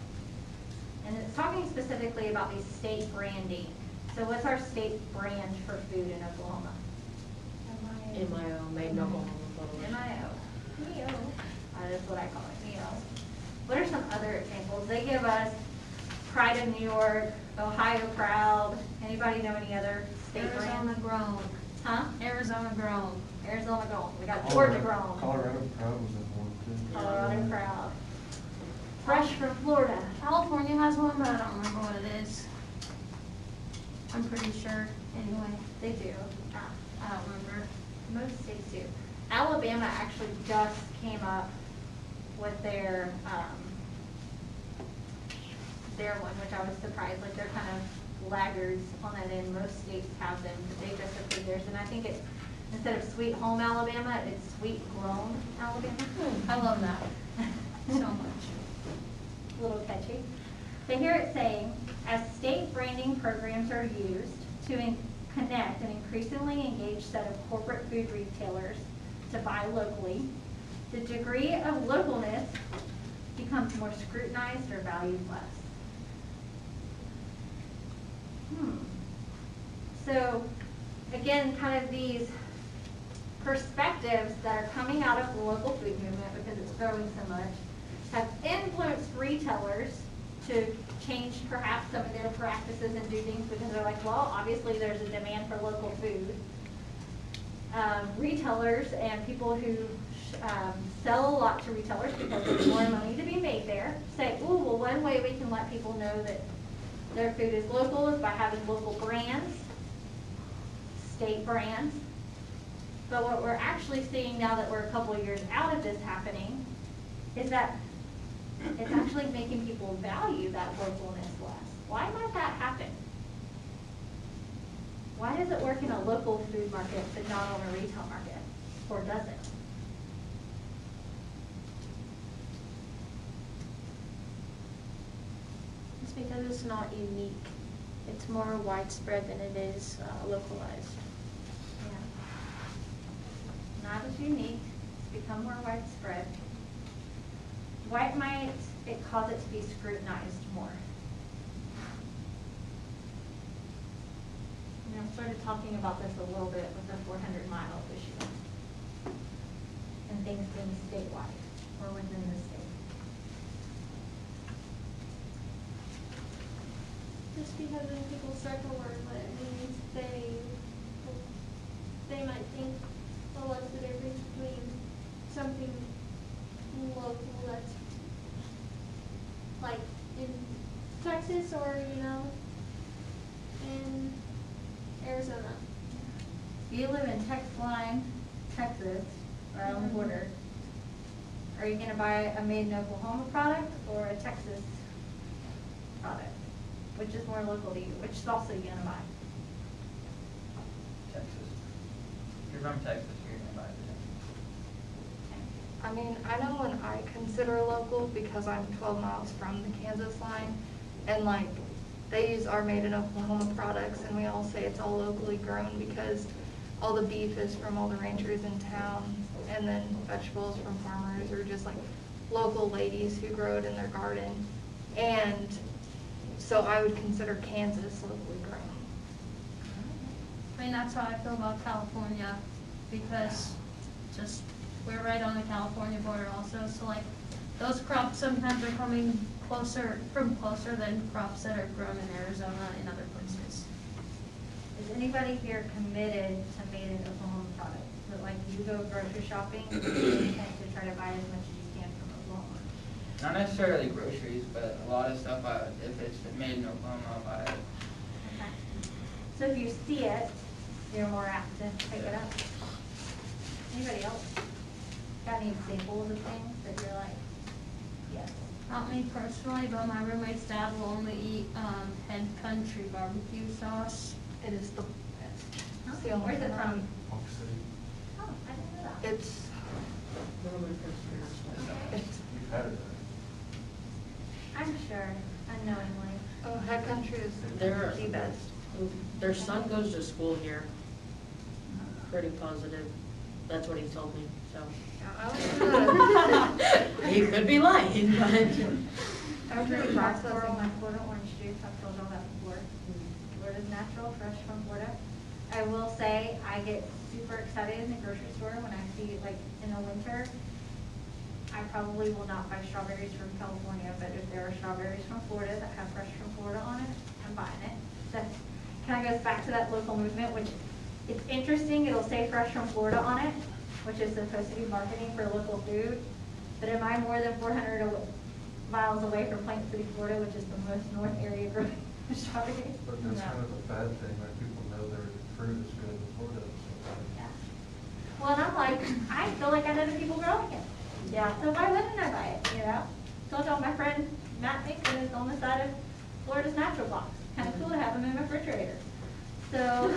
And it's talking specifically about these state branding. So what's our state brand for food in Oklahoma? MIO, made in Oklahoma. MIO. That's what I call it, MIO. What are some other examples? They give us Pride of New York, Ohio Proud. Anybody know any other state brands? Arizona Grown. Huh? Arizona Grown. Arizona Grown. We got Georgia Grown. Colorado Proud was in one too. Colorado Proud. Fresh from Florida. California has one, but I don't remember what it is. I'm pretty sure, anyway. They do. I don't remember. Most states do. Alabama actually just came up with their their one, which I was surprised, like they're kind of laggards on that end. Most states have them, but they just approved theirs. And I think it's, instead of Sweet Home Alabama, it's Sweet Grown Alabama. I love that so much. A little catchy. So here it's saying, as state branding programs are used to connect an increasingly engaged set of corporate food retailers to buy locally, the degree of localness becomes more scrutinized or valued less. So again, kind of these perspectives that are coming out of the local food movement, because it's growing so much, have influenced retailers to change perhaps some of their practices and do things because they're like, well, obviously there's a demand for local food. Retailers and people who sell a lot to retailers because there's more money to be made there say, ooh, well, one way we can let people know that their food is local is by having local brands, state brands. But what we're actually seeing now that we're a couple of years out of this happening is that it's actually making people value that localness less. Why might that happen? Why does it work in a local food market but not on a retail market? Or does it? It's because it's not unique. It's more widespread than it is localized. Yeah. Not as unique. It's become more widespread. Why might it cause it to be scrutinized more? And I started talking about this a little bit with the 400-mile issue and things being statewide or within the state. Just because when people start to learn what it means, they might think, well, what's the difference between something local that's like in Texas or, you know, in Arizona. If you live in Texline, Texas, right on the border, are you going to buy a made in Oklahoma product or a Texas product? Which is more local to you? Which salsa are you going to buy? Texas. If you're from Texas, you're gonna buy it. I mean, I know when I consider local because I'm 12 miles from the Kansas line, and like they use our made in Oklahoma products, and we all say it's all locally grown because all the beef is from all the ranchers in town, and then vegetables from farmers or just like local ladies who grow it in their garden. And so I would consider Kansas locally grown. I mean, that's how I feel about California, because just, we're right on the California border also, so like, those crops sometimes are coming closer than crops that are grown in Arizona and other places. Is anybody here committed to made in Oklahoma products? So like you go grocery shopping, you intend to try to buy as much as you can from Oklahoma? Not necessarily groceries, but a lot of stuff, if it's made in Oklahoma, I'll buy it. Okay. So if you see it, you're more apt to pick it up. Anybody else? Got any examples of things that you're like, yes? Not me personally, but my roommate's dad will only eat Head Country barbecue sauce. It is the best. It's the only Where's it thing from? Oak City. Oh, I didn't know that. It's, You've had it. I'm sure, unknowingly. oh, Head Country is There- the best. Their son goes to school here. Pretty positive. That's what he told me, so. Yeah, I was He could be lying, but. After After processing my Florida orange juice, I've told y'all that before. Florida's natural, fresh from Florida. I will say, I get super excited in the grocery store when I see, like, in the winter, I probably will not buy strawberries from California, but if there are strawberries from Florida that have fresh from Florida on it, I'm buying it. That kind of goes back to that local movement, which it's interesting, it'll say fresh from Florida on it, which is supposed to be marketing for local food. But am I more than 400 miles away from Plant City, Florida, which is the most north area growing strawberries? But that's No. kind of a bad thing, like people know their fruit is good in Florida. So. Yeah. Well, and I'm like, I feel like I know the people growing it. Yeah. So why wouldn't I buy it, you know? Told y'all my friend Matt Mason is on the side of Florida's natural box. Kind of cool to have them in my refrigerator. So,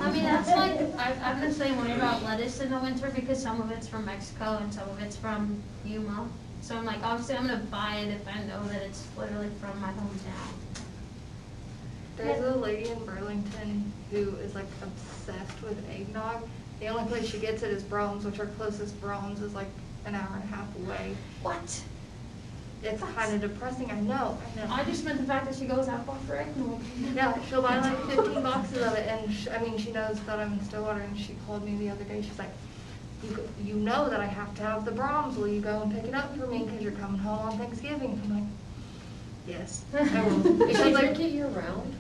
I mean, that's like, I'm the same way about lettuce in the winter because some of it's from Mexico and some of it's from Yuma. So I'm like, obviously I'm gonna buy it if I know that it's literally from my hometown. There's a lady in Burlington who is like obsessed with eggnog. The only place she gets it is Brahms, which our closest Brahms is like an hour and a half away. what? It's kind of depressing, I know. I just meant the fact that she goes that far for eggnog. Yeah, she'll buy like 15 boxes of it, and I mean, she knows that I'm in Stillwater, and she called me the other day, she's like, you know that I have to have the Brahms, will you go and pick it up for me, because you're coming home on Thanksgiving? I'm like, yes, I will. Does Because she like, drink it year round?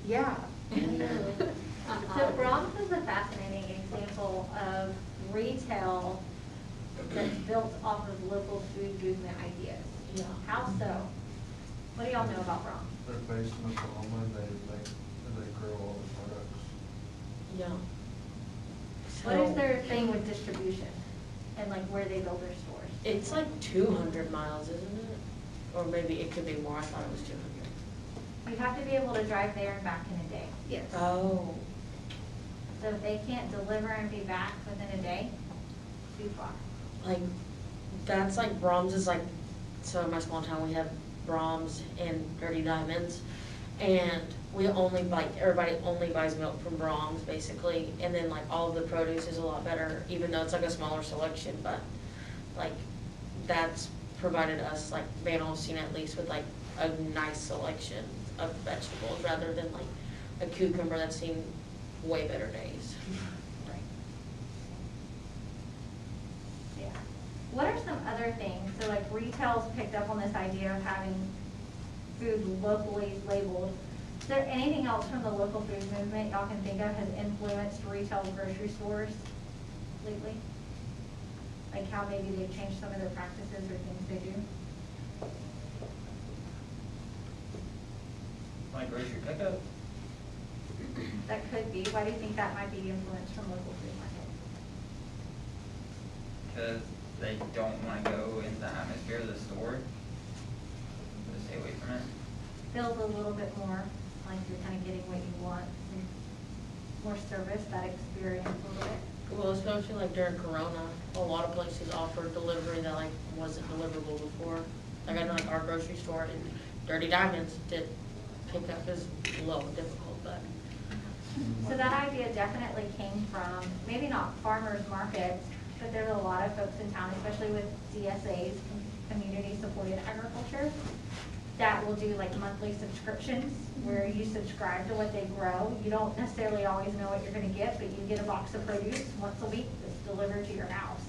yeah. So Brahms is a fascinating example of retail that's built off of local food movement ideas. Yeah. How so? What do y'all know about Brahms? They're based in Oklahoma, and they grow all the products. Yeah. What is their thing with distribution and like where they build their stores? It's like 200 miles, isn't it? Or maybe it could be more, I thought it was 200. You have to be able to drive there and back in a day. Yes. Oh. So if they can't deliver and be back within a day, too far. Like, that's like Brahms is like, so in my small town, we have Brahms and Dirty Diamonds. And we only, like, everybody only buys milk from Brahms, basically. And then, like, all of the produce is a lot better, even though it's like a smaller selection. But, like, that's provided us, like, Van Olsen at least, with, like, a nice selection of vegetables rather than, like, a cucumber that's seen way better days. Right. Yeah. What are some other things? So like retail's picked up on this idea of having food locally labeled. Is there anything else from the local food movement y'all can think of has influenced retail grocery stores lately? Like how maybe they've changed some of their practices or things they do? Like grocery pickup? That could be. Why do you think that might be influenced from local food market? Because they don't want to go into the atmosphere of the store. Just stay away from it. Feels a little bit more like you're kind of getting what you want, and more service, that experience a little bit. Well, especially like during Corona, a lot of places offered delivery that like wasn't deliverable before. Like I know like our grocery store and Dirty Diamonds did pick up as low difficult, but. So that idea definitely came from, maybe not farmers markets, but there's a lot of folks in town, especially with CSAs, community supported agriculture, that will do like monthly subscriptions where you subscribe to what they grow. You don't necessarily always know what you're gonna get, but you get a box of produce once a week that's delivered to your house.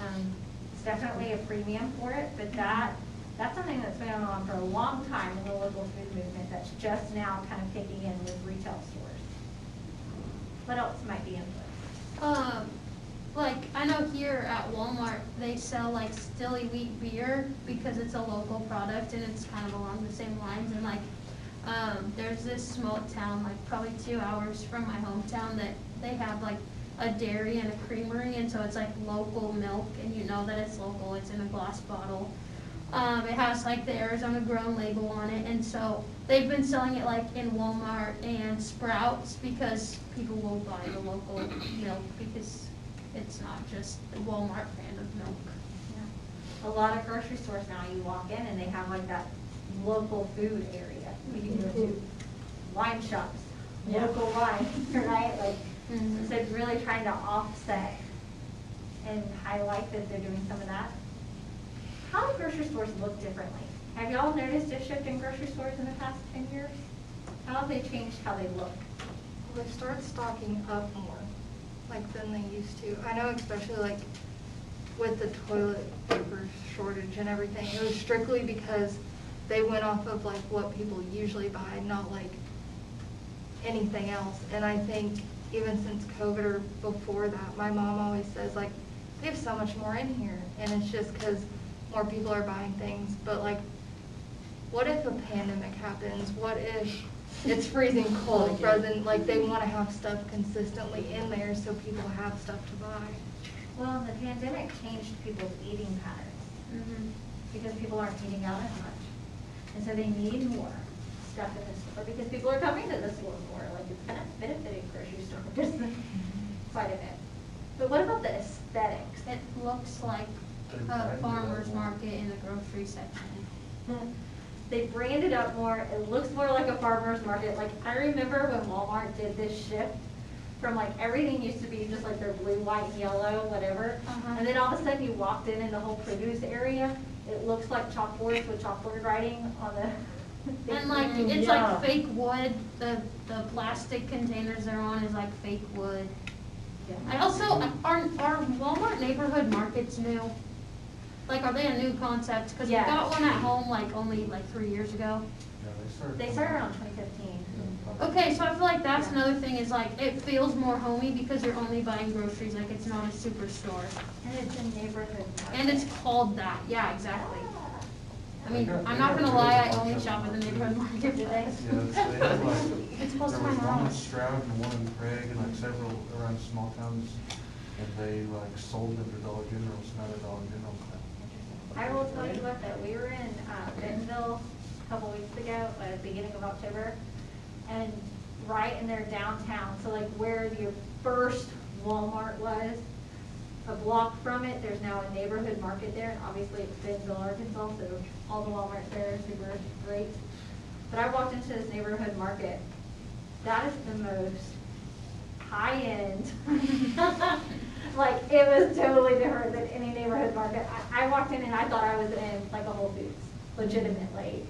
And it's definitely a premium for it, but that's something that's been going on for a long time in the local food movement that's just now kind of kicking in with retail stores. What else might be influenced? Like, I know here at Walmart, they sell like Stilly Wheat beer because it's a local product and it's kind of along the same lines. And like, there's this small town, like probably 2 hours from my hometown, that they have like a dairy and a creamery, and so it's like local milk, and you know that it's local, it's in a glass bottle. It has like the Arizona grown label on it, and so they've been selling it like in Walmart and Sprouts because people will buy the local milk because it's not just the Walmart brand of milk. Yeah. A lot of grocery stores now, you walk in and they have like that local food area. You can go to wine shops, Yeah. local wine, right? Like, Mhm. so really trying to offset and highlight that they're doing some of that. How do grocery stores look differently? Have y'all noticed a shift in grocery stores in the past 10 years? How have they changed how they look? Well, they started stocking up more, like, than they used to. I know especially, like, with the toilet paper shortage and everything, it was strictly because they went off of, like, what people usually buy, not, like, anything else. And I think even since COVID or before that, my mom always says, like, they have so much more in here. And it's just because more people are buying things. But, like, what if a pandemic happens? What if it's freezing cold? Rather than, like, they want to have stuff consistently in there so people have stuff to buy. Well, the pandemic changed people's eating patterns Mhm. because people aren't eating out as much. And so they need more. stuff in the store because people are coming to the store more. Like it's kind of benefiting grocery store business quite a bit. But what about the aesthetics? It looks like a farmer's market in the grocery section. They brand it up more. It looks more like a farmer's market. Like I remember when Walmart did this shift from like everything used to be just like their blue, white, and yellow, whatever. And then all of a sudden you walked in and the whole produce area, it looks like chalkboards with chalkboard writing on the. And like, it's like fake wood, the plastic containers they're on is like fake wood. Yeah. I also, are Walmart neighborhood markets new? Like, are they a new concept? Cause we Yes. got one at home like only like 3 years ago. Yeah, They started around 2015. Okay, so I feel like that's another thing is like, it feels more homey because you're only buying groceries, like it's not a superstore. And it's a neighborhood market. And it's called that, yeah, exactly. I mean, I'm not gonna lie, I only shop at the neighborhood market today. Yeah, they have like, It's close there to my was one in house. Stroud and one in Craig and like several around small towns. And they like sold them to Dollar Generals, not a Dollar General. I will tell you what, though, we were in Bentonville a couple weeks ago, beginning of October, and right in their downtown, so like where your first Walmart was, a block from it, there's now a neighborhood market there, and obviously it's Bentonville, Arkansas, so all the Walmarts there are super great. But I walked into this neighborhood market, that is the most high-end, like, it was totally different than any neighborhood market. I walked in and I thought I was in like a Whole Foods, legitimately.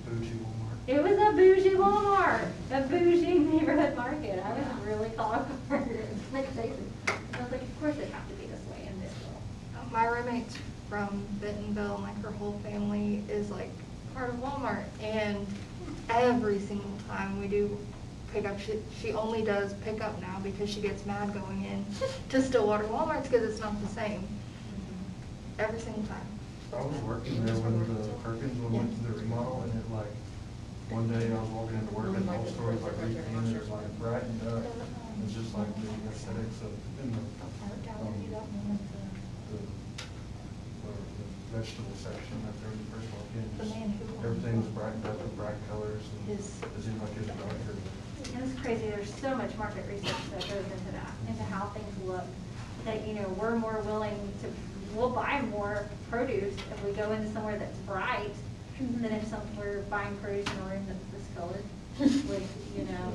Bougie Walmart. It was a bougie Walmart, a bougie neighborhood market. I was really caught off guard. It's like crazy. I was like, of course it have to be this way in Bentonville. My roommate's from Bentonville, and like her whole family is like part of Walmart, and every single time we do pickup, she only does pickup now because she gets mad going in to Stillwater Walmart's because it's not the same. Every single time. I was working there when the Perkins one went to the remodel, and it like, one day I was walking into work and the whole store was like repainted, it was like brightened up. It's just like the aesthetics of, in the vegetable section that there was first walk in. Everything was brightened up with bright colors and it seemed like it was darker. And it's crazy, there's so much market research that goes into that, into how things look, that, you know, we're more willing to, we'll buy more produce if we go into somewhere that's bright than if we're buying produce in a room that's discolored with, you know.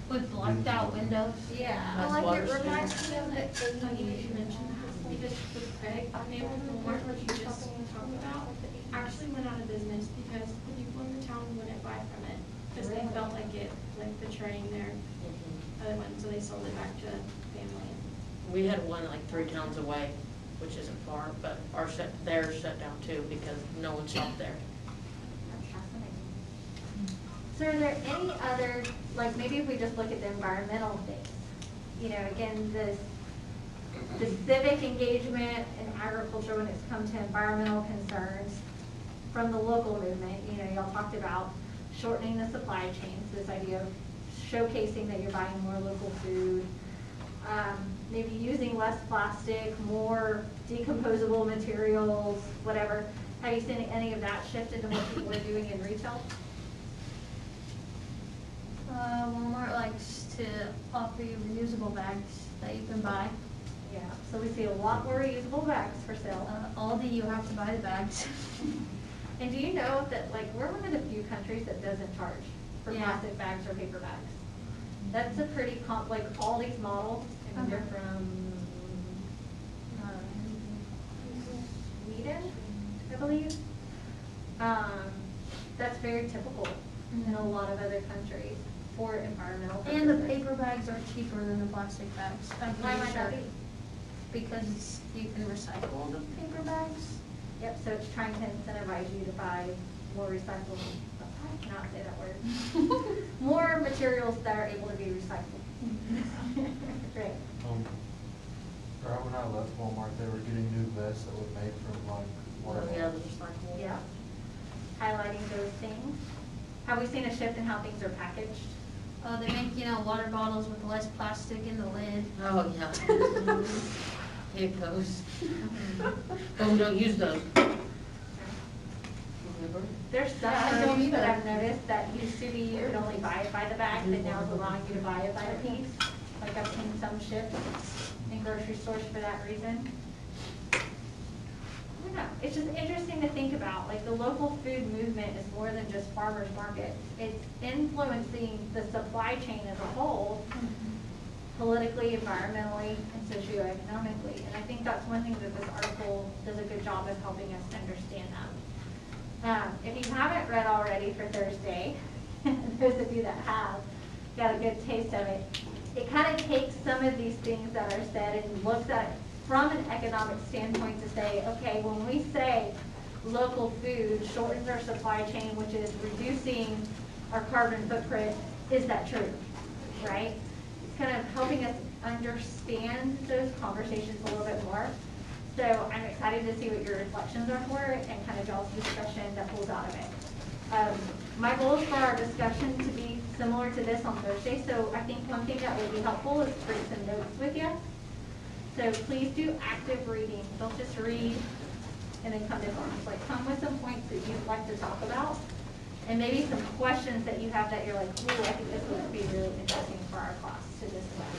With blacked out windows. Yeah. That's Like water it stream. reminds me of the you mentioned that because the Craig neighborhood Walmart, like you just talked about, actually went out of business because the people in the town wouldn't buy from it because they felt like it like betraying their other one, so they sold it back to family. We had one like 3 towns away, which isn't far, but theirs shut down too because no one shopped there. That's fascinating. So are there any other, like maybe if we just look at the environmental things, you know, again, the civic engagement in agriculture when it's come to environmental concerns from the local movement, you know, y'all talked about shortening the supply chains, this idea of showcasing that you're buying more local food, maybe using less plastic, more decomposable materials, whatever. Have you seen any of that shift into what people are doing in retail? Walmart likes to offer you reusable bags that you can buy. Yeah, so we see a lot more reusable bags for sale. Aldi, you have to buy the bags. And do you know that, like, we're one of the few countries that doesn't charge for Yeah. plastic bags or paper bags? That's a pretty, like, Aldi's model, and they're from Sweden, I believe. That's very typical in a lot of other countries for environmental purposes. And the paper bags are cheaper than the plastic bags. I'm Why pretty might that sure. be? Because you can recycle the paper bags. Yep, so it's trying to incentivize you to buy more recyclable, I cannot say that word. More materials that are able to be recycled. Great. Right when I left Walmart, they were getting new vests that were made from like water. Yeah, just like. Yeah. Highlighting those things. Have we seen a shift in how things are packaged? They make, you know, water bottles with less plastic in the lid. Oh, yeah. Here it goes. But we don't use those. remember. There's some I don't herbs that either. I've noticed that used to be you could only buy it by the bag, but now it's allowing you to buy it by the piece. Like I've seen some shipped in grocery stores for that reason. I don't know, it's just interesting to think about, like the local food movement is more than just farmers markets. It's influencing the supply chain as a whole, politically, environmentally, and socioeconomically. And I think that's one thing that this article does a good job of helping us understand that. If you haven't read already for Thursday, those of you that have got a good taste of it, it kind of takes some of these things that are said and looks at it from an economic standpoint to say, okay, when we say local food shortens our supply chain, which is reducing our carbon footprint, is that true, right? It's kind of helping us understand those conversations a little bit more. So I'm excited to see what your reflections are for it and kind of y'all's discussion that pulls out of it. My goal is for our discussion to be similar to this on Thursday, so I think one thing that would be helpful is to bring some notes with you. So please do active reading. Don't just read and then come to class. Like come with some points that you'd like to talk about and maybe some questions that you have that you're like, ooh, I think this would be really interesting for our class to discuss.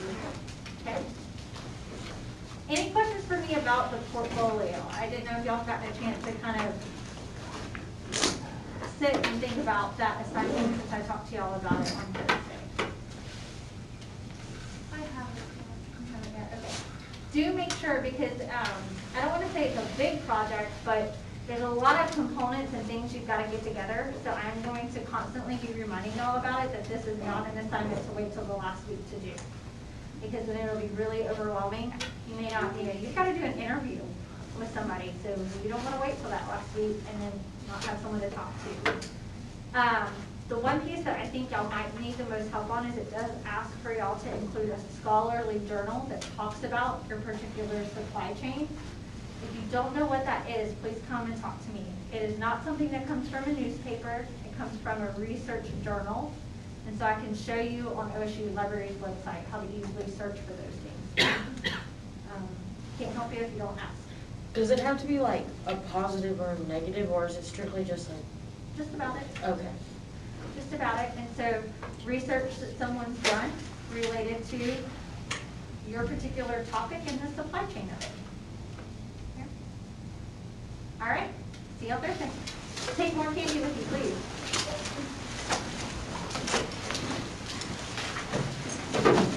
Okay? Any questions for me about the portfolio? I didn't know if y'all gotten a chance to kind of sit and think about that assignment since I talked to y'all about it on Thursday. I have Okay. Do make sure, because I don't want to say it's a big project, but there's a lot of components and things you've got to get together. So I'm going to constantly be reminding y'all about it, that this is not an assignment to wait till the last week to do. Because then it'll be really overwhelming. You may not, you've got to do an interview with somebody. So you don't want to wait till that last week and then not have someone to talk to. The one piece that I think y'all might need the most help on is it does ask for y'all to include a scholarly journal that talks about your particular supply chain. If you don't know what that is, please come and talk to me. It is not something that comes from a newspaper. It comes from a research journal. And so I can show you on OSU Library's website how to easily search for those things. Can't help you if you don't ask. Does it have to be like a positive or a negative, or is it strictly just like? Just about it. Okay. Just about it. And so research that someone's done related to your particular topic and the supply chain of it. Yeah. All right. See you Thursday. Take more candy with you, please.